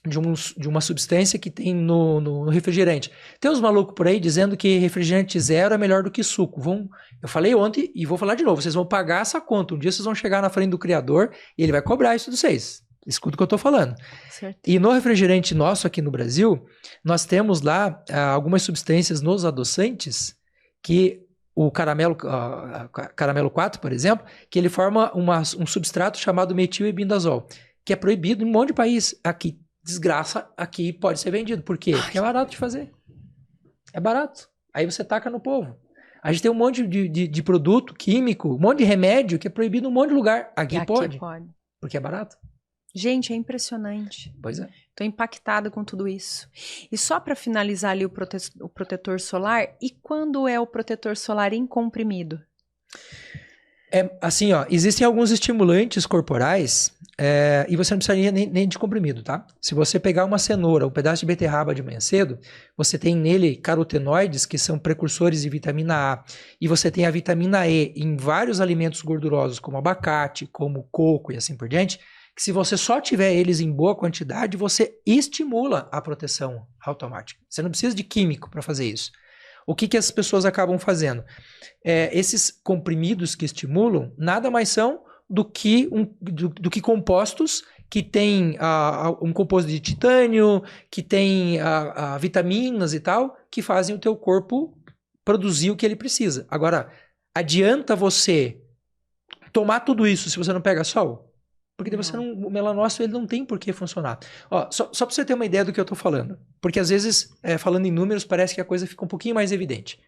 de uma substância que tem no refrigerante. Tem uns malucos por aí dizendo que refrigerante zero é melhor do que suco. Eu falei ontem e vou falar de novo. Vocês vão pagar essa conta. Um dia vocês vão chegar na frente do criador e ele vai cobrar isso de vocês. Escuta o que eu estou falando. Certo. E no refrigerante nosso aqui no Brasil, nós temos lá algumas substâncias nos adoçantes que o caramelo 4, por exemplo, que ele forma um substrato chamado metilebindazol, que é proibido em um monte de país. Aqui, desgraça, aqui pode ser vendido. Por quê? Porque é barato de fazer. É barato. Aí você taca no povo. A gente tem um monte de produto químico, um monte de remédio que é proibido em um monte de lugar. Aqui pode. Porque é barato. Gente, é impressionante. Pois é. Tô impactada com tudo isso. E só para finalizar ali o protetor solar, e quando é o protetor solar em comprimido? Assim, ó, existem alguns estimulantes corporais e você não precisaria nem de comprimido, tá? Se você pegar uma cenoura, um pedaço de beterraba de manhã cedo, você tem nele carotenoides, que são precursores de vitamina A, e você tem a vitamina E em vários alimentos gordurosos, como abacate, como coco e assim por diante, que se você só tiver eles em boa quantidade, você estimula a proteção automática. Você não precisa de químico para fazer isso. O que as pessoas acabam fazendo? Esses comprimidos que estimulam nada mais são do que compostos que têm um composto de titânio, que tem vitaminas e tal, que fazem o teu corpo produzir o que ele precisa. Agora, adianta você tomar tudo isso se você não pega sol? Porque o melanócito ele não tem por que funcionar. Ó, só para você ter uma ideia do que eu estou falando. Porque às vezes, falando em números, parece que a coisa fica um pouquinho mais evidente.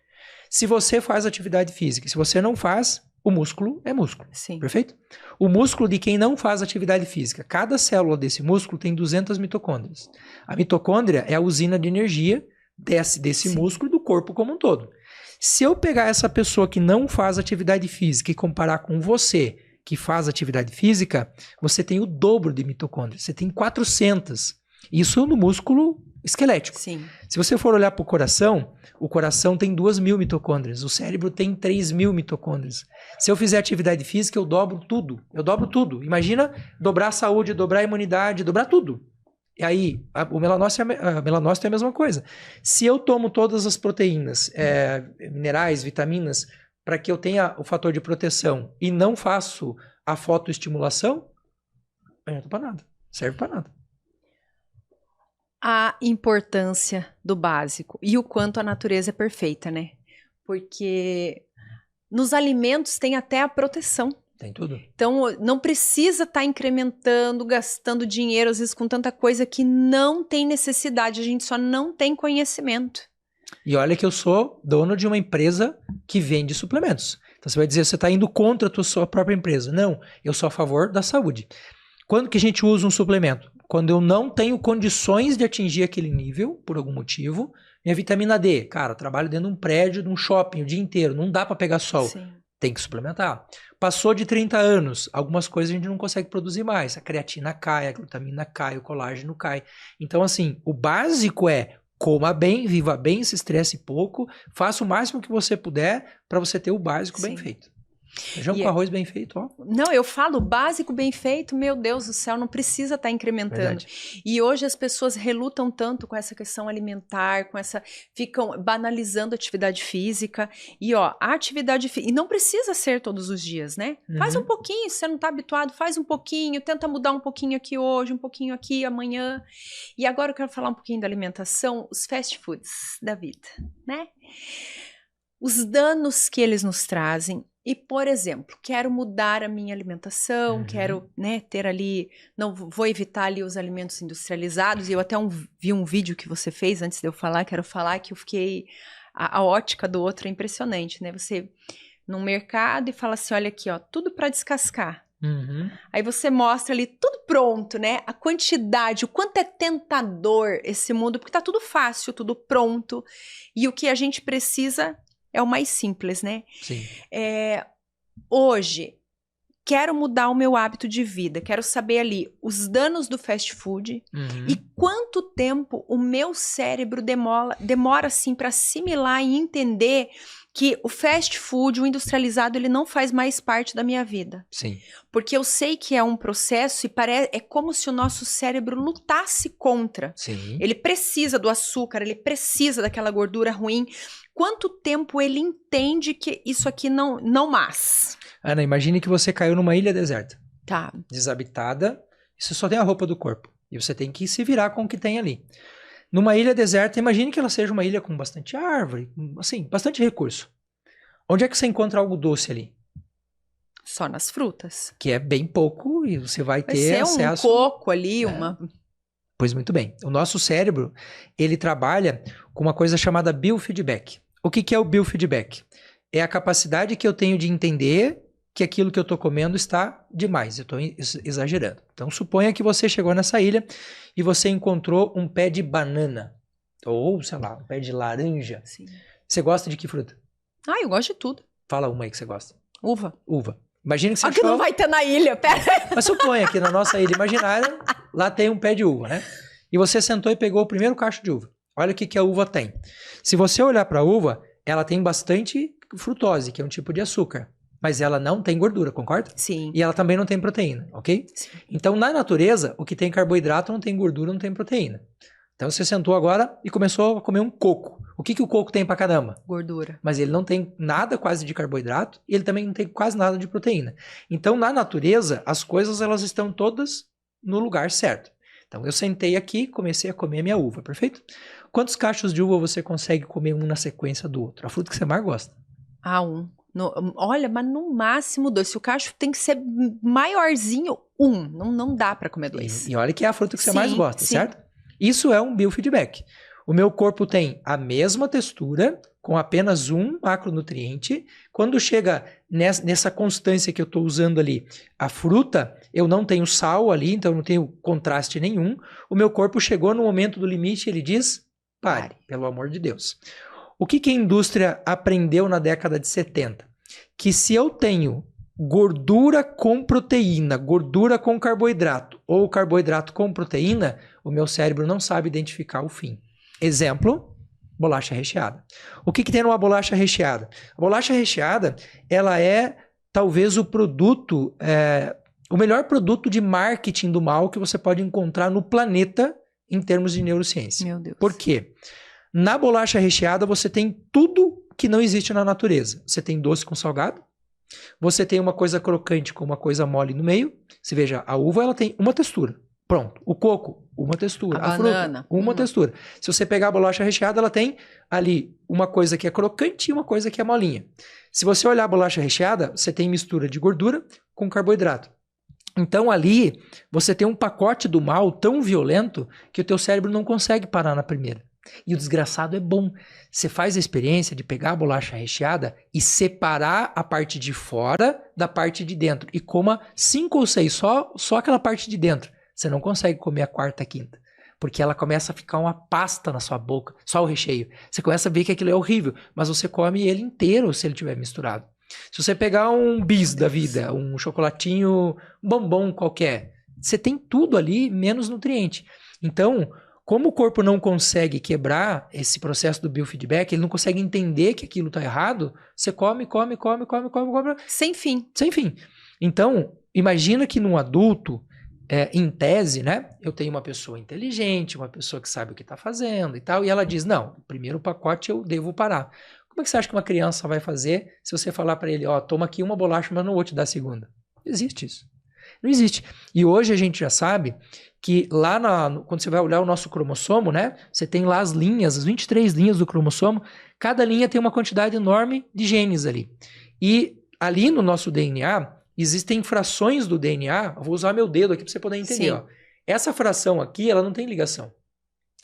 Se você faz atividade física, se você não faz, o músculo é músculo. Sim. Perfeito? O músculo de quem não faz atividade física, cada célula desse músculo tem 200 mitocôndrias. A mitocôndria é a usina de energia desse músculo e do corpo como um todo. Se eu pegar essa pessoa que não faz atividade física e comparar com você, que faz atividade física, você tem o dobro de mitocôndrias. Você tem 400. Isso no músculo esquelético. Sim. Se você for olhar para o coração tem 2.000 mitocôndrias. O cérebro tem 3.000 mitocôndrias. Se eu fizer atividade física, eu dobro tudo. Imagina dobrar a saúde, dobrar a imunidade, dobrar tudo. E aí, o melanócito é a mesma coisa. Se eu tomo todas as proteínas, minerais, vitaminas, para que eu tenha o fator de proteção e não faço a fotoestimulação, não adianta para nada. Serve para nada. A importância do básico e o quanto a natureza é perfeita, né? Porque nos alimentos tem até a proteção. Tem tudo. Então, não precisa estar incrementando, gastando dinheiro, às vezes com tanta coisa que não tem necessidade, a gente só não tem conhecimento. E olha que eu sou dono de uma empresa que vende suplementos. Então você vai dizer, você está indo contra a sua própria empresa. Não, eu sou a favor da saúde. Quando que a gente usa um suplemento? Quando eu não tenho condições de atingir aquele nível, por algum motivo. Minha vitamina D, cara, eu trabalho dentro de um prédio, de um shopping o dia inteiro, não dá para pegar sol. Sim. Tem que suplementar. Passou de 30 anos, algumas coisas a gente não consegue produzir mais. A creatina cai, a glutamina cai, o colágeno cai. Então, assim, o básico é coma bem, viva bem, se estresse pouco, faça o máximo que você puder para você ter o básico bem feito. Feijão com arroz bem feito, ó. Não, eu falo básico bem feito, meu Deus do céu, não precisa estar incrementando. Verdade. E hoje as pessoas relutam tanto com essa questão alimentar, ficam banalizando a atividade física. E ó, a atividade física, e não precisa ser todos os dias, né? Faz um pouquinho, se você não está habituado, faz um pouquinho, tenta mudar um pouquinho aqui hoje, um pouquinho aqui amanhã. E agora eu quero falar um pouquinho da alimentação, os fast foods da vida, né? Os danos que eles nos trazem. E, por exemplo, quero mudar a minha alimentação, quero, né, ter ali, não vou evitar ali os alimentos industrializados. E eu até vi um vídeo que você fez antes de eu falar, quero falar que eu fiquei, a ótica do outro é impressionante, né? Você num mercado e fala assim, olha aqui, ó, tudo para descascar. Aí você mostra ali tudo pronto, né? A quantidade, o quanto é tentador esse mundo, porque tá tudo fácil, tudo pronto. E o que a gente precisa é o mais simples, né? Sim. Hoje, quero mudar o meu hábito de vida, quero saber ali os danos do fast food e quanto tempo o meu cérebro demora assim para assimilar e entender que o fast food, o industrializado, ele não faz mais parte da minha vida. Sim. Porque eu sei que é um processo e é como se o nosso cérebro lutasse contra. Sim. Ele precisa do açúcar, ele precisa daquela gordura ruim. Quanto tempo ele entende que isso aqui não mais? Ana, imagine que você caiu numa ilha deserta. Tá. Desabitada, e você só tem a roupa do corpo. E você tem que se virar com o que tem ali. Numa ilha deserta, imagine que ela seja uma ilha com bastante árvore, assim, bastante recurso. Onde é que você encontra algo doce ali? Só nas frutas. Que é bem pouco e você vai ter ser acesso... um coco ali, uma... Pois muito bem. O nosso cérebro, ele trabalha com uma coisa chamada biofeedback. O que é o biofeedback? É a capacidade que eu tenho de entender que aquilo que eu estou comendo está demais, eu estou exagerando. Então, suponha que você chegou nessa ilha e você encontrou um pé de banana, ou, sei lá, um pé de laranja. Sim. Você gosta de que fruta? Eu gosto de tudo. Fala uma aí que você gosta. Uva. Uva. Imagina que você Só que não vai ter na ilha, pera. Mas suponha que na nossa ilha imaginária, lá tem um pé de uva, né? E você sentou e pegou o primeiro cacho de uva. Olha o que a uva tem. Se você olhar para a uva, ela tem bastante frutose, que é um tipo de açúcar. Mas ela não tem gordura, concorda? Sim. E ela também não tem proteína, ok? Sim. Então, na natureza, o que tem carboidrato não tem gordura, não tem proteína. Então, você sentou agora e começou a comer um coco. O que o coco tem pra caramba? Gordura. Mas ele não tem nada quase de carboidrato e ele também não tem quase nada de proteína. Então, na natureza, as coisas elas estão todas no lugar certo. Então, eu sentei aqui e comecei a comer minha uva, perfeito? Quantos cachos de uva você consegue comer um na sequência do outro? A fruta que você mais gosta. Um. Olha, mas no máximo 2. Se o cacho tem que ser maiorzinho, 1. Não dá pra comer 2. E olha que é a fruta que você Sim, mais gosta, sim. certo? Isso é um biofeedback. O meu corpo tem a mesma textura, com apenas um macronutriente. Quando chega nessa constância que eu estou usando ali, a fruta, eu não tenho sal ali, então eu não tenho contraste nenhum. O meu corpo chegou no momento do limite e ele diz, pare, pelo amor de Deus. O que a indústria aprendeu na década de 70? Que se eu tenho gordura com proteína, gordura com carboidrato ou carboidrato com proteína, o meu cérebro não sabe identificar o fim. Exemplo, bolacha recheada. O que tem numa bolacha recheada? A bolacha recheada, ela é talvez o produto, o melhor produto de marketing do mal que você pode encontrar no planeta em termos de neurociência. Meu Deus. Por quê? Na bolacha recheada você tem tudo que não existe na natureza. Você tem doce com salgado, você tem uma coisa crocante com uma coisa mole no meio. Você veja, a uva ela tem uma textura. Pronto. O coco, uma textura. A banana, fruta, uma textura. Se você pegar a bolacha recheada, ela tem ali uma coisa que é crocante e uma coisa que é molinha. Se você olhar a bolacha recheada, você tem mistura de gordura com carboidrato. Então ali, você tem um pacote do mal tão violento que o teu cérebro não consegue parar na primeira. E o desgraçado é bom. Você faz a experiência de pegar a bolacha recheada e separar a parte de fora da parte de dentro. E coma 5 ou 6, só aquela parte de dentro. Você não consegue comer a quarta, a quinta. Porque ela começa a ficar uma pasta na sua boca, só o recheio. Você começa a ver que aquilo é horrível, mas você come ele inteiro se ele tiver misturado. Se você pegar um bis da vida, um chocolatinho, um bombom qualquer, você tem tudo ali, menos nutriente. Então, como o corpo não consegue quebrar esse processo do biofeedback, ele não consegue entender que aquilo está errado, você come. Sem fim. Sem fim. Então, imagina que num adulto, em tese, né? Eu tenho uma pessoa inteligente, uma pessoa que sabe o que está fazendo e tal, e ela diz, não, o primeiro pacote eu devo parar. Como é que você acha que uma criança vai fazer se você falar para ele, ó, toma aqui uma bolacha, mas não vou te dar a segunda? Não existe isso. Não existe. E hoje a gente já sabe que lá quando você vai olhar o nosso cromossomo, né? Você tem lá as linhas, as 23 linhas do cromossomo, cada linha tem uma quantidade enorme de genes ali. E ali no nosso DNA, existem frações do DNA, eu vou usar meu dedo aqui para você poder entender. Ó. Essa fração aqui, ela não tem ligação.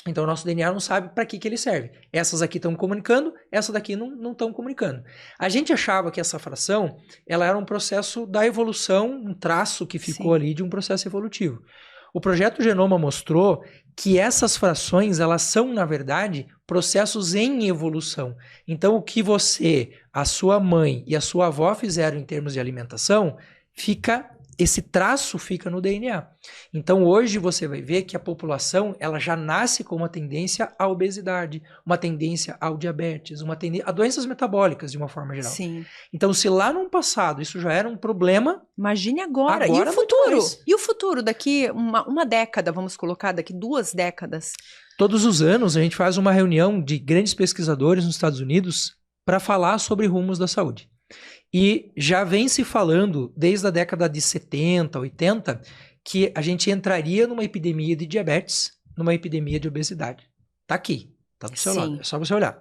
Então, o nosso DNA não sabe para que ele serve. Essas aqui estão comunicando, essas daqui não estão comunicando. A gente achava que essa fração ela era um processo da evolução, um traço que ficou ali de um processo evolutivo. O Projeto Genoma mostrou que essas frações, elas são, na verdade, processos em evolução. Então, o que você, a sua mãe e a sua avó fizeram em termos de alimentação, esse traço fica no DNA. Então, hoje você vai ver que a população ela já nasce com uma tendência à obesidade, uma tendência ao diabetes, uma tendência a doenças metabólicas de uma forma geral. Sim. Então, se lá no passado isso já era um problema... Imagine agora. E o futuro? E o futuro? Daqui uma década, vamos colocar, daqui 2 décadas. Todos os anos a gente faz uma reunião de grandes pesquisadores nos Estados Unidos para falar sobre rumos da saúde. E já vem se falando, desde a década de 70, 80, que a gente entraria numa epidemia de diabetes, numa epidemia de obesidade. Tá aqui, tá do seu lado, é só você olhar.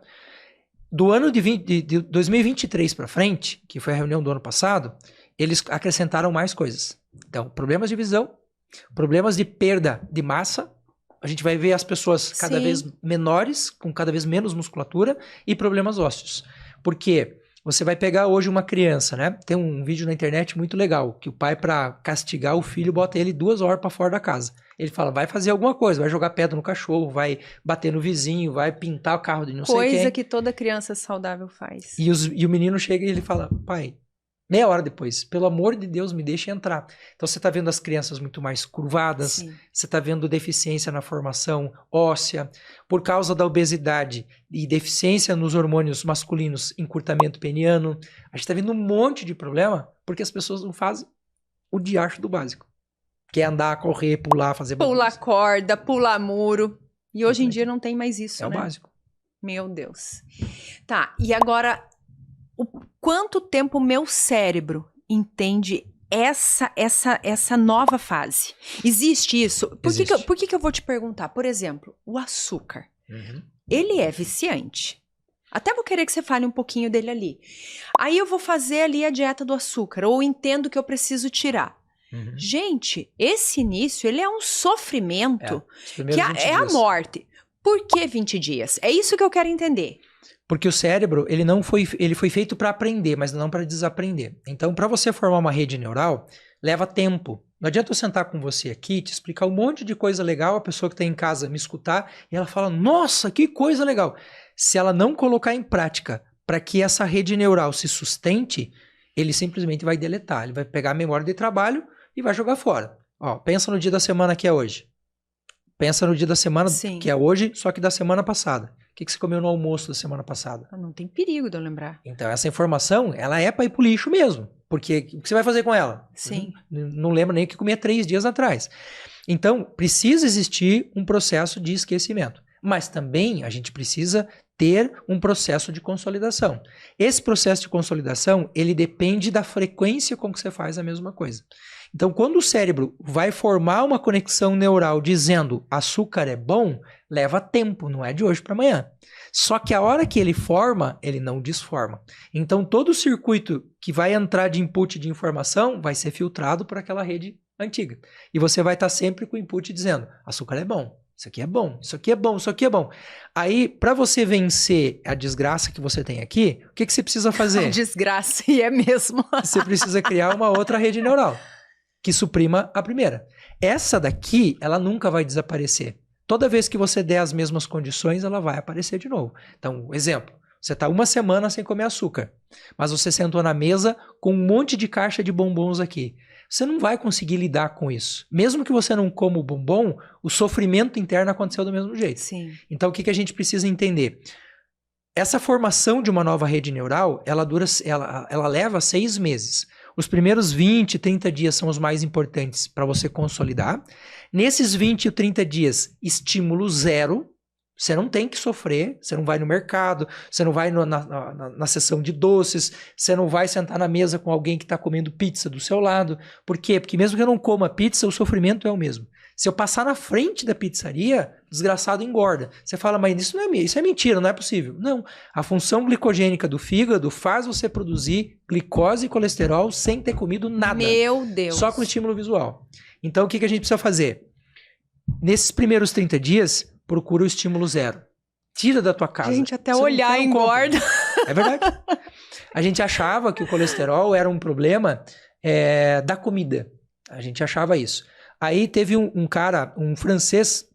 Do ano de 2023 para frente, que foi a reunião do ano passado, eles acrescentaram mais coisas. Então, problemas de visão, problemas de perda de massa, a gente vai ver as pessoas cada vez menores, com cada vez menos musculatura, e problemas ósseos. Por quê? Você vai pegar hoje uma criança, né? Tem um vídeo na internet muito legal, que o pai, para castigar o filho, bota ele 2 horas para fora da casa. Ele fala, vai fazer alguma coisa, vai jogar pedra no cachorro, vai bater no vizinho, vai pintar o carro de não sei quem. Coisa que toda criança saudável faz. E o menino chega e ele fala, pai, Meia hora depois. Pelo amor de Deus, me deixa entrar. Então você está vendo as crianças muito mais curvadas, Sim. você está vendo deficiência na formação óssea, por causa da obesidade e deficiência nos hormônios masculinos, encurtamento peniano. A gente está vendo um monte de problema porque as pessoas não fazem o diacho do básico. Que é andar, correr, pular, fazer Pular bagunça. corda, pular muro. E hoje em dia não tem mais isso, É o né? básico. Meu Deus. Tá, e agora, quanto tempo o meu cérebro entende essa nova fase? Existe isso? Existe. Por que eu vou te perguntar? Por exemplo, o açúcar. Uhum. Ele é viciante. Até vou querer que você fale um pouquinho dele ali. Aí eu vou fazer ali a dieta do açúcar, ou entendo que eu preciso tirar. Uhum. Gente, esse início, ele é um sofrimento Os primeiros 20 é a dias. morte. Por que 20 dias? É isso que eu quero entender. Porque o cérebro, ele foi feito para aprender, mas não para desaprender. Então, para você formar uma rede neural, leva tempo. Não adianta eu sentar com você aqui, te explicar um monte de coisa legal, a pessoa que está em casa me escutar, e ela fala, nossa, que coisa legal. Se ela não colocar em prática para que essa rede neural se sustente, ele simplesmente vai deletar. Ele vai pegar a memória de trabalho e vai jogar fora. Ó, pensa no dia da semana que é hoje. Pensa no dia da semana Sim. que é hoje, só que da semana passada. O que você comeu no almoço da semana passada? Não tem perigo de eu lembrar. Então, essa informação, ela é para ir pro lixo mesmo. Porque o que você vai fazer com ela? Sim. Não lembra nem o que comia 3 dias atrás. Então, precisa existir um processo de esquecimento. Mas também a gente precisa ter um processo de consolidação. Esse processo de consolidação, ele depende da frequência com que você faz a mesma coisa. Então, quando o cérebro vai formar uma conexão neural dizendo açúcar é bom, leva tempo, não é de hoje para amanhã. Só que a hora que ele forma, ele não desforma. Então, todo o circuito que vai entrar de input de informação vai ser filtrado por aquela rede antiga. E você vai estar sempre com o input dizendo, açúcar é bom, isso aqui é bom, isso aqui é bom, isso aqui é bom. Aí, para você vencer a desgraça que você tem aqui, o que você precisa fazer? Desgraça, e é mesmo. Você precisa criar uma outra rede neural que suprima a primeira. Essa daqui, ela nunca vai desaparecer. Toda vez que você der as mesmas condições, ela vai aparecer de novo. Então, exemplo, você está 1 semana sem comer açúcar, mas você sentou na mesa com um monte de caixa de bombons aqui. Você não vai conseguir lidar com isso. Mesmo que você não coma o bombom, o sofrimento interno aconteceu do mesmo jeito. Sim. Então, o que a gente precisa entender? Essa formação de uma nova rede neural, ela leva 6 meses. Os primeiros 20, 30 dias são os mais importantes para você consolidar. Nesses 20 ou 30 dias, estímulo zero. Você não tem que sofrer, você não vai no mercado, você não vai na seção de doces, você não vai sentar na mesa com alguém que está comendo pizza do seu lado. Por quê? Porque mesmo que eu não coma pizza, o sofrimento é o mesmo. Se eu passar na frente da pizzaria, desgraçado engorda. Você fala, mas isso é mentira, não é possível. Não, a função glicogênica do fígado faz você produzir glicose e colesterol sem ter comido nada. Meu Deus. Só com estímulo visual. Então, o que a gente precisa fazer? Nesses primeiros 30 dias, procura o estímulo zero. Tira da tua casa. Gente, até Você olhar não engorda. É verdade. A gente achava que o colesterol era um problema da comida. A gente achava isso. Aí teve um cara, um francês,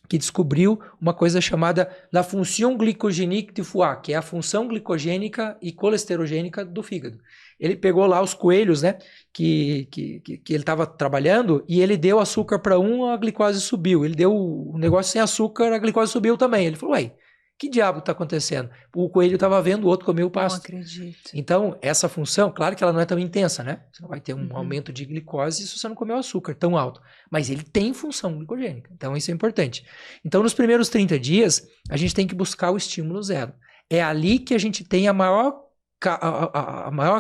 que descobriu uma coisa chamada la fonction glycogénique du foie, que é a função glicogênica e colesterogênica do fígado. Ele pegou lá os coelhos, né, que ele estava trabalhando, e ele deu açúcar para um, a glicose subiu. Ele deu o negócio sem açúcar, a glicose subiu também. Ele falou, ué, que diabo está acontecendo? O coelho estava vendo, o outro comeu o pasto. Não acredito. Então, essa função, claro que ela não é tão intensa, né? Você não vai ter um aumento de glicose se você não comer o açúcar tão alto. Mas ele tem função glicogênica. Então, isso é importante. Então, nos primeiros 30 dias, a gente tem que buscar o estímulo zero. É ali que a gente tem a maior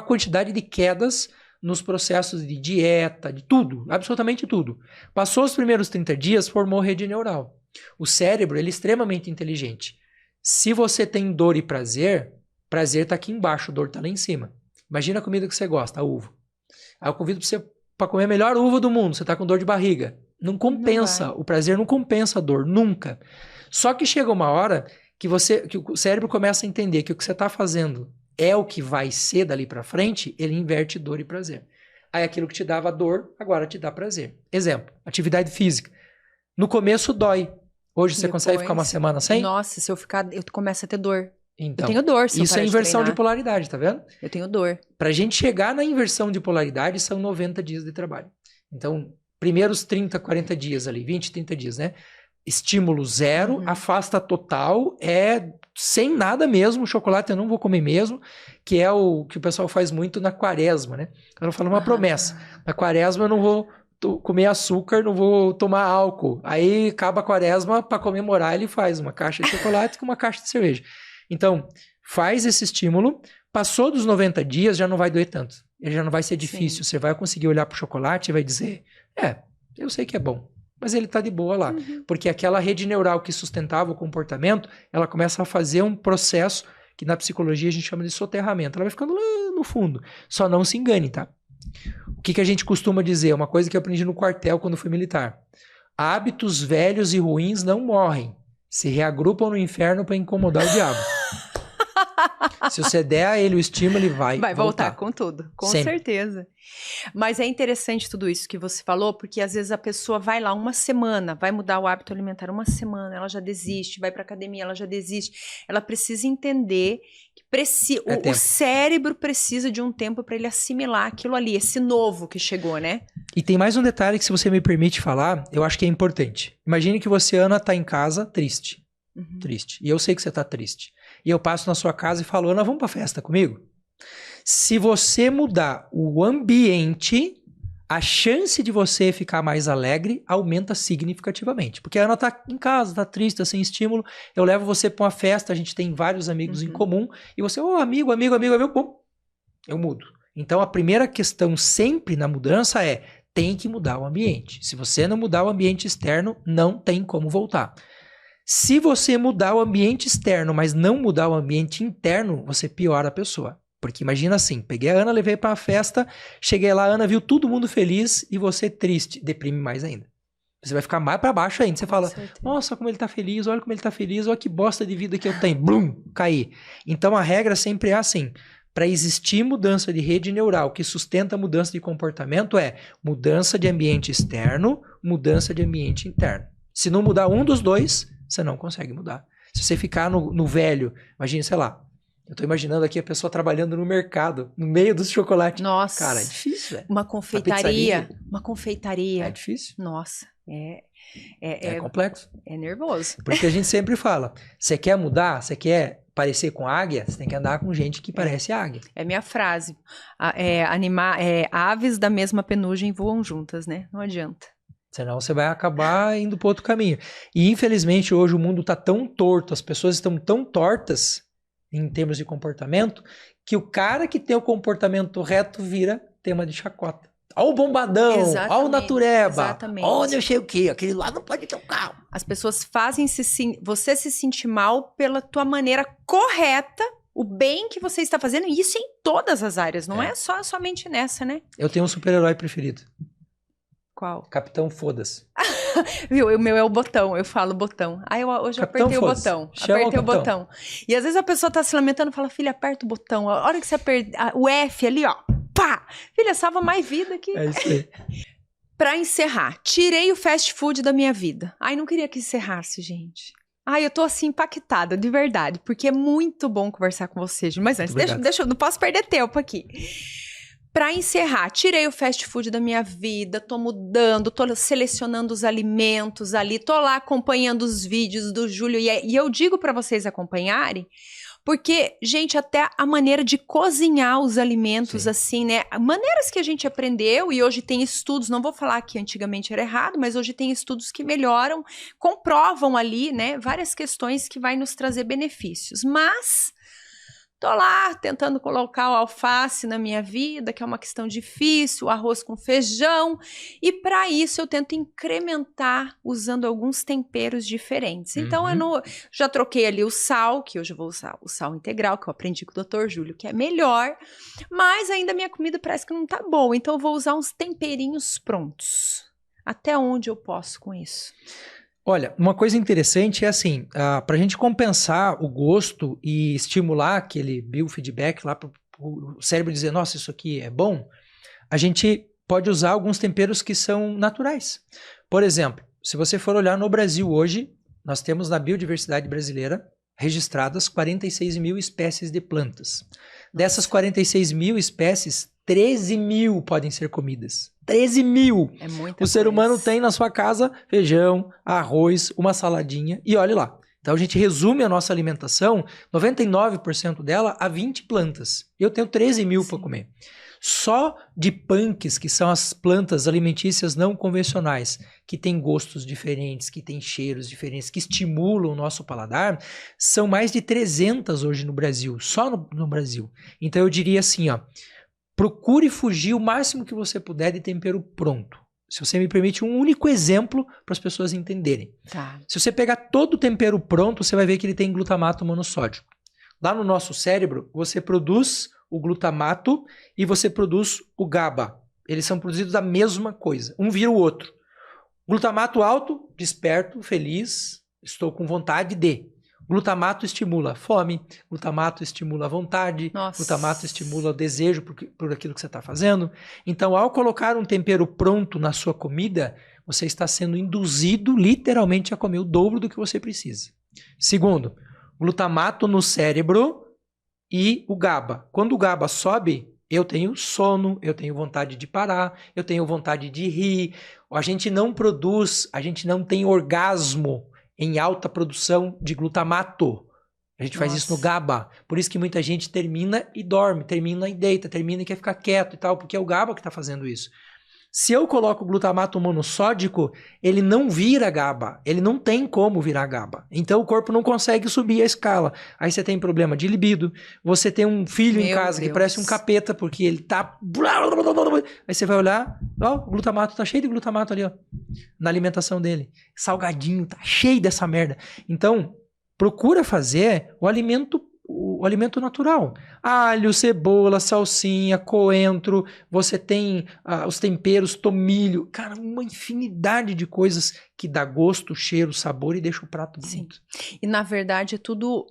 quantidade de quedas nos processos de dieta, de tudo, absolutamente tudo. Passou os primeiros 30 dias, formou rede neural. O cérebro, ele é extremamente inteligente. Se você tem dor e prazer está aqui embaixo, dor está lá em cima. Imagina a comida que você gosta, a uva. Aí eu convido você para comer a melhor uva do mundo, você está com dor de barriga. Não compensa, o prazer não compensa a dor, nunca. Só que chega uma hora que o cérebro começa a entender que o que você está fazendo é o que vai ser dali para frente, ele inverte dor e prazer. Aí aquilo que te dava dor, agora te dá prazer. Exemplo, atividade física. No começo dói. Hoje você consegue ficar uma semana sem? Nossa, se eu ficar, eu começo a ter dor. Então, Eu tenho dor se eu isso parar é de inversão de treinar. polaridade, tá vendo? Eu tenho dor. Pra gente chegar na inversão de polaridade, são 90 dias de trabalho. Então, primeiros 30, 40 dias ali, 20, 30 dias, né? Estímulo zero, afasta total, sem nada mesmo, chocolate eu não vou comer mesmo, que é o que o pessoal faz muito na quaresma, né? Eu falo uma promessa, na quaresma eu não vou comer açúcar, não vou tomar álcool. Aí acaba a quaresma, para comemorar ele faz uma caixa de chocolate com uma caixa de cerveja. Então, faz esse estímulo, passou dos 90 dias, já não vai doer tanto. Ele já não vai ser difícil. Você vai conseguir olhar pro chocolate e vai dizer, eu sei que é bom, mas ele tá de boa lá. Porque aquela rede neural que sustentava o comportamento, ela começa a fazer um processo que na psicologia a gente chama de soterramento. Ela vai ficando lá no fundo. Só não se engane, tá? O que a gente costuma dizer? Uma coisa que eu aprendi no quartel quando fui militar. Hábitos velhos e ruins não morrem. Se reagrupam no inferno para incomodar o diabo. Se você der a ele o estímulo, ele vai voltar com tudo, com Sempre. certeza. Mas é interessante tudo isso que você falou, porque às vezes a pessoa vai lá uma semana, vai mudar o hábito alimentar uma semana, ela já desiste, vai para academia, ela já desiste. Ela precisa entender que o cérebro precisa de um tempo para ele assimilar aquilo ali, esse novo que chegou, né? E tem mais um detalhe que, se você me permite falar, eu acho que é importante. Imagine que você, Ana, tá em casa triste. Triste. E eu sei que você tá triste. E eu passo na sua casa e falo, Ana, vamos pra festa comigo? Se você mudar o ambiente, a chance de você ficar mais alegre aumenta significativamente. Porque a Ana tá em casa, tá triste, tá sem estímulo. Eu levo você pra uma festa, a gente tem vários amigos em comum. E você, amigo, bom, eu mudo. Então, a primeira questão sempre na mudança tem que mudar o ambiente. Se você não mudar o ambiente externo, não tem como voltar. Se você mudar o ambiente externo, mas não mudar o ambiente interno, você piora a pessoa. Porque imagina assim, peguei a Ana, levei para a festa, cheguei lá, a Ana viu todo mundo feliz e você triste, deprime mais ainda. Você vai ficar mais para baixo ainda. Você fala, nossa, como ele tá feliz, olha como ele tá feliz, olha que bosta de vida que eu tenho. Blum, caí. Então a regra sempre é assim, para existir mudança de rede neural que sustenta a mudança de comportamento mudança de ambiente externo, mudança de ambiente interno. Se não mudar um dos dois, você não consegue mudar. Se você ficar no velho, imagine, sei lá, eu tô imaginando aqui a pessoa trabalhando no mercado, no meio dos chocolates. Nossa. Cara, é difícil, velho. Uma confeitaria. É difícil. Nossa, é complexo. É nervoso. Porque a gente sempre fala, você quer mudar, você quer parecer com águia, você tem que andar com gente que parece águia. É minha frase. Aves da mesma penugem voam juntas, né? Não adianta. Senão você vai acabar indo para outro caminho. E infelizmente hoje o mundo está tão torto, as pessoas estão tão tortas em termos de comportamento, que o cara que tem o comportamento reto vira tema de chacota. Ó o bombadão, ó o natureba, ó não sei o quê, aquele lá não pode ter um carro. As pessoas fazem você se sentir mal pela tua maneira correta, o bem que você está fazendo, e isso em todas as áreas, não é somente nessa, né? Eu tenho um super-herói preferido. Qual? Capitão Foda-se. Viu? O meu é o botão, eu falo botão. Hoje eu apertei o botão. Apertei o botão. E às vezes a pessoa tá se lamentando e fala, filha, aperta o botão. A hora que você aperta o F ali, ó, pá! Filha, salva mais vida aqui. É isso aí. Pra encerrar, tirei o fast food da minha vida. Não queria que encerrasse, gente. Eu tô assim impactada, de verdade, porque é muito bom conversar com você, gente. Mas antes, deixa eu não posso perder tempo aqui. Pra encerrar, tirei o fast food da minha vida, tô mudando, tô selecionando os alimentos ali, tô lá acompanhando os vídeos do Júlio e eu digo pra vocês acompanharem, porque, gente, até a maneira de cozinhar os alimentos, assim, né? Maneiras que a gente aprendeu e hoje tem estudos, não vou falar que antigamente era errado, mas hoje tem estudos que melhoram, comprovam ali, né? Várias questões que vai nos trazer benefícios, mas tô lá tentando colocar o alface na minha vida, que é uma questão difícil, o arroz com feijão, e para isso eu tento incrementar usando alguns temperos diferentes. Então eu já troquei ali o sal, que hoje eu vou usar o sal integral, que eu aprendi com o Dr. Júlio, que é melhor, mas ainda minha comida parece que não tá boa, então eu vou usar uns temperinhos prontos. Até onde eu posso com isso? Olha, uma coisa interessante é assim, para a gente compensar o gosto e estimular aquele biofeedback lá para o cérebro dizer, nossa, isso aqui é bom, a gente pode usar alguns temperos que são naturais. Por exemplo, se você for olhar no Brasil hoje, nós temos na biodiversidade brasileira registradas 46 mil espécies de plantas. Dessas 46 mil espécies, 13 mil podem ser comidas. 13 mil! É muita O ser coisa. humano tem na sua casa feijão, arroz, uma saladinha e olhe lá. Então a gente resume a nossa alimentação, 99% dela a 20 plantas. Eu tenho 13 mil para comer. Só de punks, que são as plantas alimentícias não convencionais, que têm gostos diferentes, que têm cheiros diferentes, que estimulam o nosso paladar, são mais de 300 hoje no Brasil, só no Brasil. Então eu diria assim, ó, procure fugir o máximo que você puder de tempero pronto. Se você me permite um único exemplo para as pessoas entenderem. Tá. Se você pegar todo o tempero pronto, você vai ver que ele tem glutamato monossódico. Lá no nosso cérebro, você produz o glutamato e você produz o GABA. Eles são produzidos da mesma coisa. Um vira o outro. Glutamato alto, desperto, feliz, estou com vontade de. Glutamato estimula fome, glutamato estimula a vontade, Nossa. glutamato estimula o desejo por aquilo que você está fazendo. Então, ao colocar um tempero pronto na sua comida, você está sendo induzido literalmente a comer o dobro do que você precisa. Segundo, glutamato no cérebro e o GABA. Quando o GABA sobe, eu tenho sono, eu tenho vontade de parar, eu tenho vontade de rir. A gente não produz, a gente não tem orgasmo em alta produção de glutamato. A gente faz isso no GABA. Por isso que muita gente termina e dorme, termina e deita, termina e quer ficar quieto e tal, porque é o GABA que está fazendo isso. Se eu coloco glutamato monossódico, ele não vira GABA. Ele não tem como virar GABA. Então o corpo não consegue subir a escala. Aí você tem problema de libido. Você tem um filho em casa que parece um capeta, porque ele tá... Aí você vai olhar, ó, o glutamato tá cheio de glutamato ali, ó, na alimentação dele. Salgadinho, tá cheio dessa merda. Então, procura fazer o alimento natural. Alho, cebola, salsinha, coentro, você tem os temperos, tomilho, cara, uma infinidade de coisas que dá gosto, cheiro, sabor e deixa o prato bonito. Sim. E na verdade é tudo...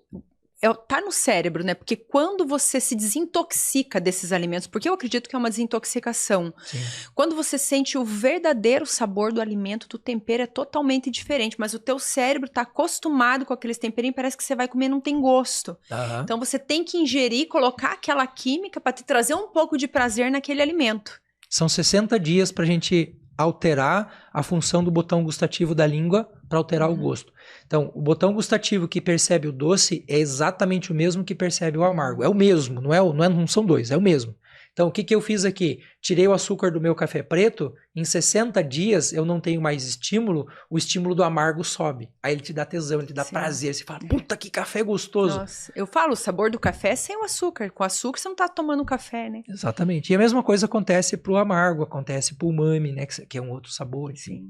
tá no cérebro, né? Porque quando você se desintoxica desses alimentos, porque eu acredito que é uma desintoxicação, Sim. Quando você sente o verdadeiro sabor do alimento, do tempero é totalmente diferente, mas o teu cérebro tá acostumado com aqueles temperinhos, parece que você vai comer e não tem gosto. Uhum. Então você tem que ingerir, colocar aquela química para te trazer um pouco de prazer naquele alimento. São 60 dias pra gente alterar a função do botão gustativo da língua para alterar o gosto. Então, o botão gustativo que percebe o doce é exatamente o mesmo que percebe o amargo. É o mesmo, não são dois, é o mesmo. Então, o que eu fiz aqui? Tirei o açúcar do meu café preto, em 60 dias eu não tenho mais estímulo, o estímulo do amargo sobe. Aí ele te dá tesão, ele te dá prazer, você fala, puta, que café gostoso. Nossa, eu falo, o sabor do café é sem o açúcar. Com açúcar você não tá tomando café, né? Exatamente. E a mesma coisa acontece pro amargo, acontece pro umami, né, que é um outro sabor, enfim.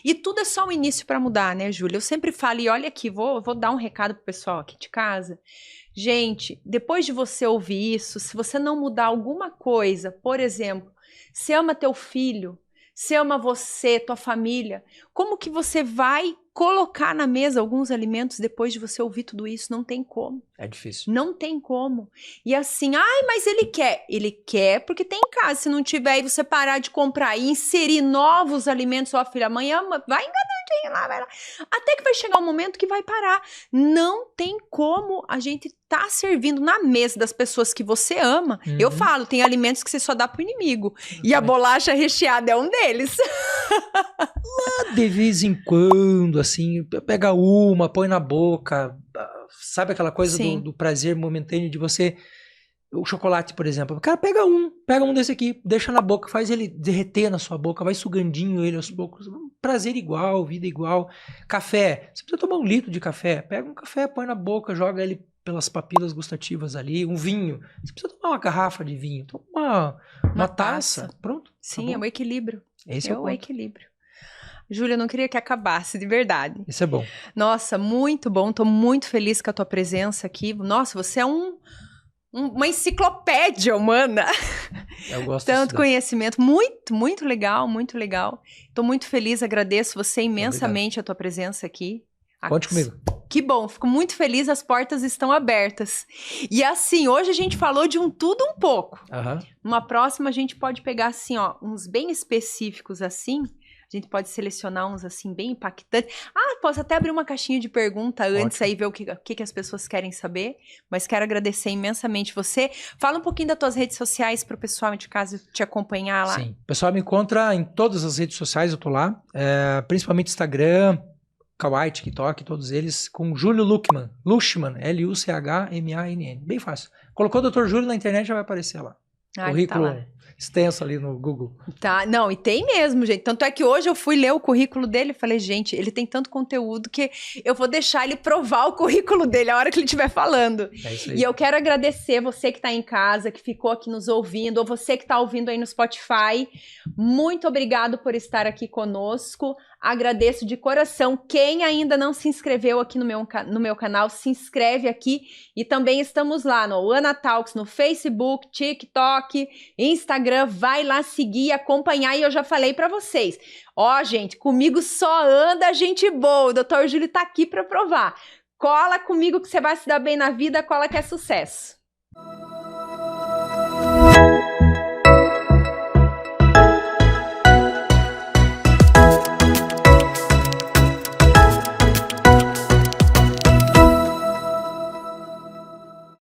E tudo é só o início para mudar, né, Júlia? Eu sempre falo, e olha aqui, vou dar um recado pro pessoal aqui de casa. Gente, depois de você ouvir isso, se você não mudar alguma coisa, por exemplo, se ama teu filho, se ama você, tua família, como que você vai colocar na mesa alguns alimentos depois de você ouvir tudo isso? Não tem como. É difícil. Não tem como. E assim, mas ele quer. Ele quer porque tem em casa. Se não tiver, e você parar de comprar e inserir novos alimentos, sua filha, amanhã vai enganandinho lá, vai lá. Até que vai chegar um momento que vai parar. Não tem como a gente tá servindo na mesa das pessoas que você ama. Uhum. Eu falo, tem alimentos que você só dá pro inimigo. E a bolacha recheada é um deles. De vez em quando, assim, pega uma, põe na boca, sabe aquela coisa do prazer momentâneo de você... O chocolate, por exemplo. Cara, pega um desse aqui, deixa na boca, faz ele derreter na sua boca, vai sugandinho ele aos poucos. Prazer igual, vida igual. Café, você precisa tomar 1 litro de café. Pega um café, põe na boca, joga ele pelas papilas gustativas ali. Um vinho, você precisa tomar uma garrafa de vinho. Toma uma taça. Pronto. Sim, é o equilíbrio. Esse é o equilíbrio. Júlia, eu não queria que acabasse, de verdade. Isso é bom. Nossa, muito bom. Tô muito feliz com a tua presença aqui. Nossa, você é uma enciclopédia humana. Eu gosto Tanto conhecimento. Muito, muito legal, muito legal. Tô muito feliz, agradeço você imensamente a tua presença aqui. Conte comigo. Que bom, fico muito feliz, as portas estão abertas. E assim, hoje a gente falou de tudo um pouco. Uhum. Numa próxima a gente pode pegar assim, ó, uns bem específicos assim, A gente pode selecionar uns assim bem impactantes. Posso até abrir uma caixinha de pergunta antes aí, ver o que as pessoas querem saber. Mas quero agradecer imensamente você. Fala um pouquinho das tuas redes sociais para o pessoal de casa te acompanhar lá. Sim, o pessoal me encontra em todas as redes sociais, eu tô lá. Principalmente Instagram, Kawaii, TikTok, todos eles, com Júlio Luchmann. Luchmann. Bem fácil. Colocou o Dr. Júlio na internet, já vai aparecer lá. Currículo extenso ali no Google. Tá, não, e tem mesmo, gente. Tanto é que hoje eu fui ler o currículo dele e falei, gente, ele tem tanto conteúdo que eu vou deixar ele provar o currículo dele a hora que ele estiver falando. É isso aí. E eu quero agradecer você que tá em casa, que ficou aqui nos ouvindo, ou você que tá ouvindo aí no Spotify. Muito obrigado por estar aqui conosco. Agradeço de coração. Quem ainda não se inscreveu aqui no meu canal, se inscreve aqui. E também estamos lá no Ana Talks, no Facebook, TikTok, Instagram. Vai lá seguir e acompanhar. E eu já falei pra vocês. Ó, gente, comigo só anda gente boa. O Dr. Júlio tá aqui pra provar. Cola comigo que você vai se dar bem na vida. Cola que é sucesso.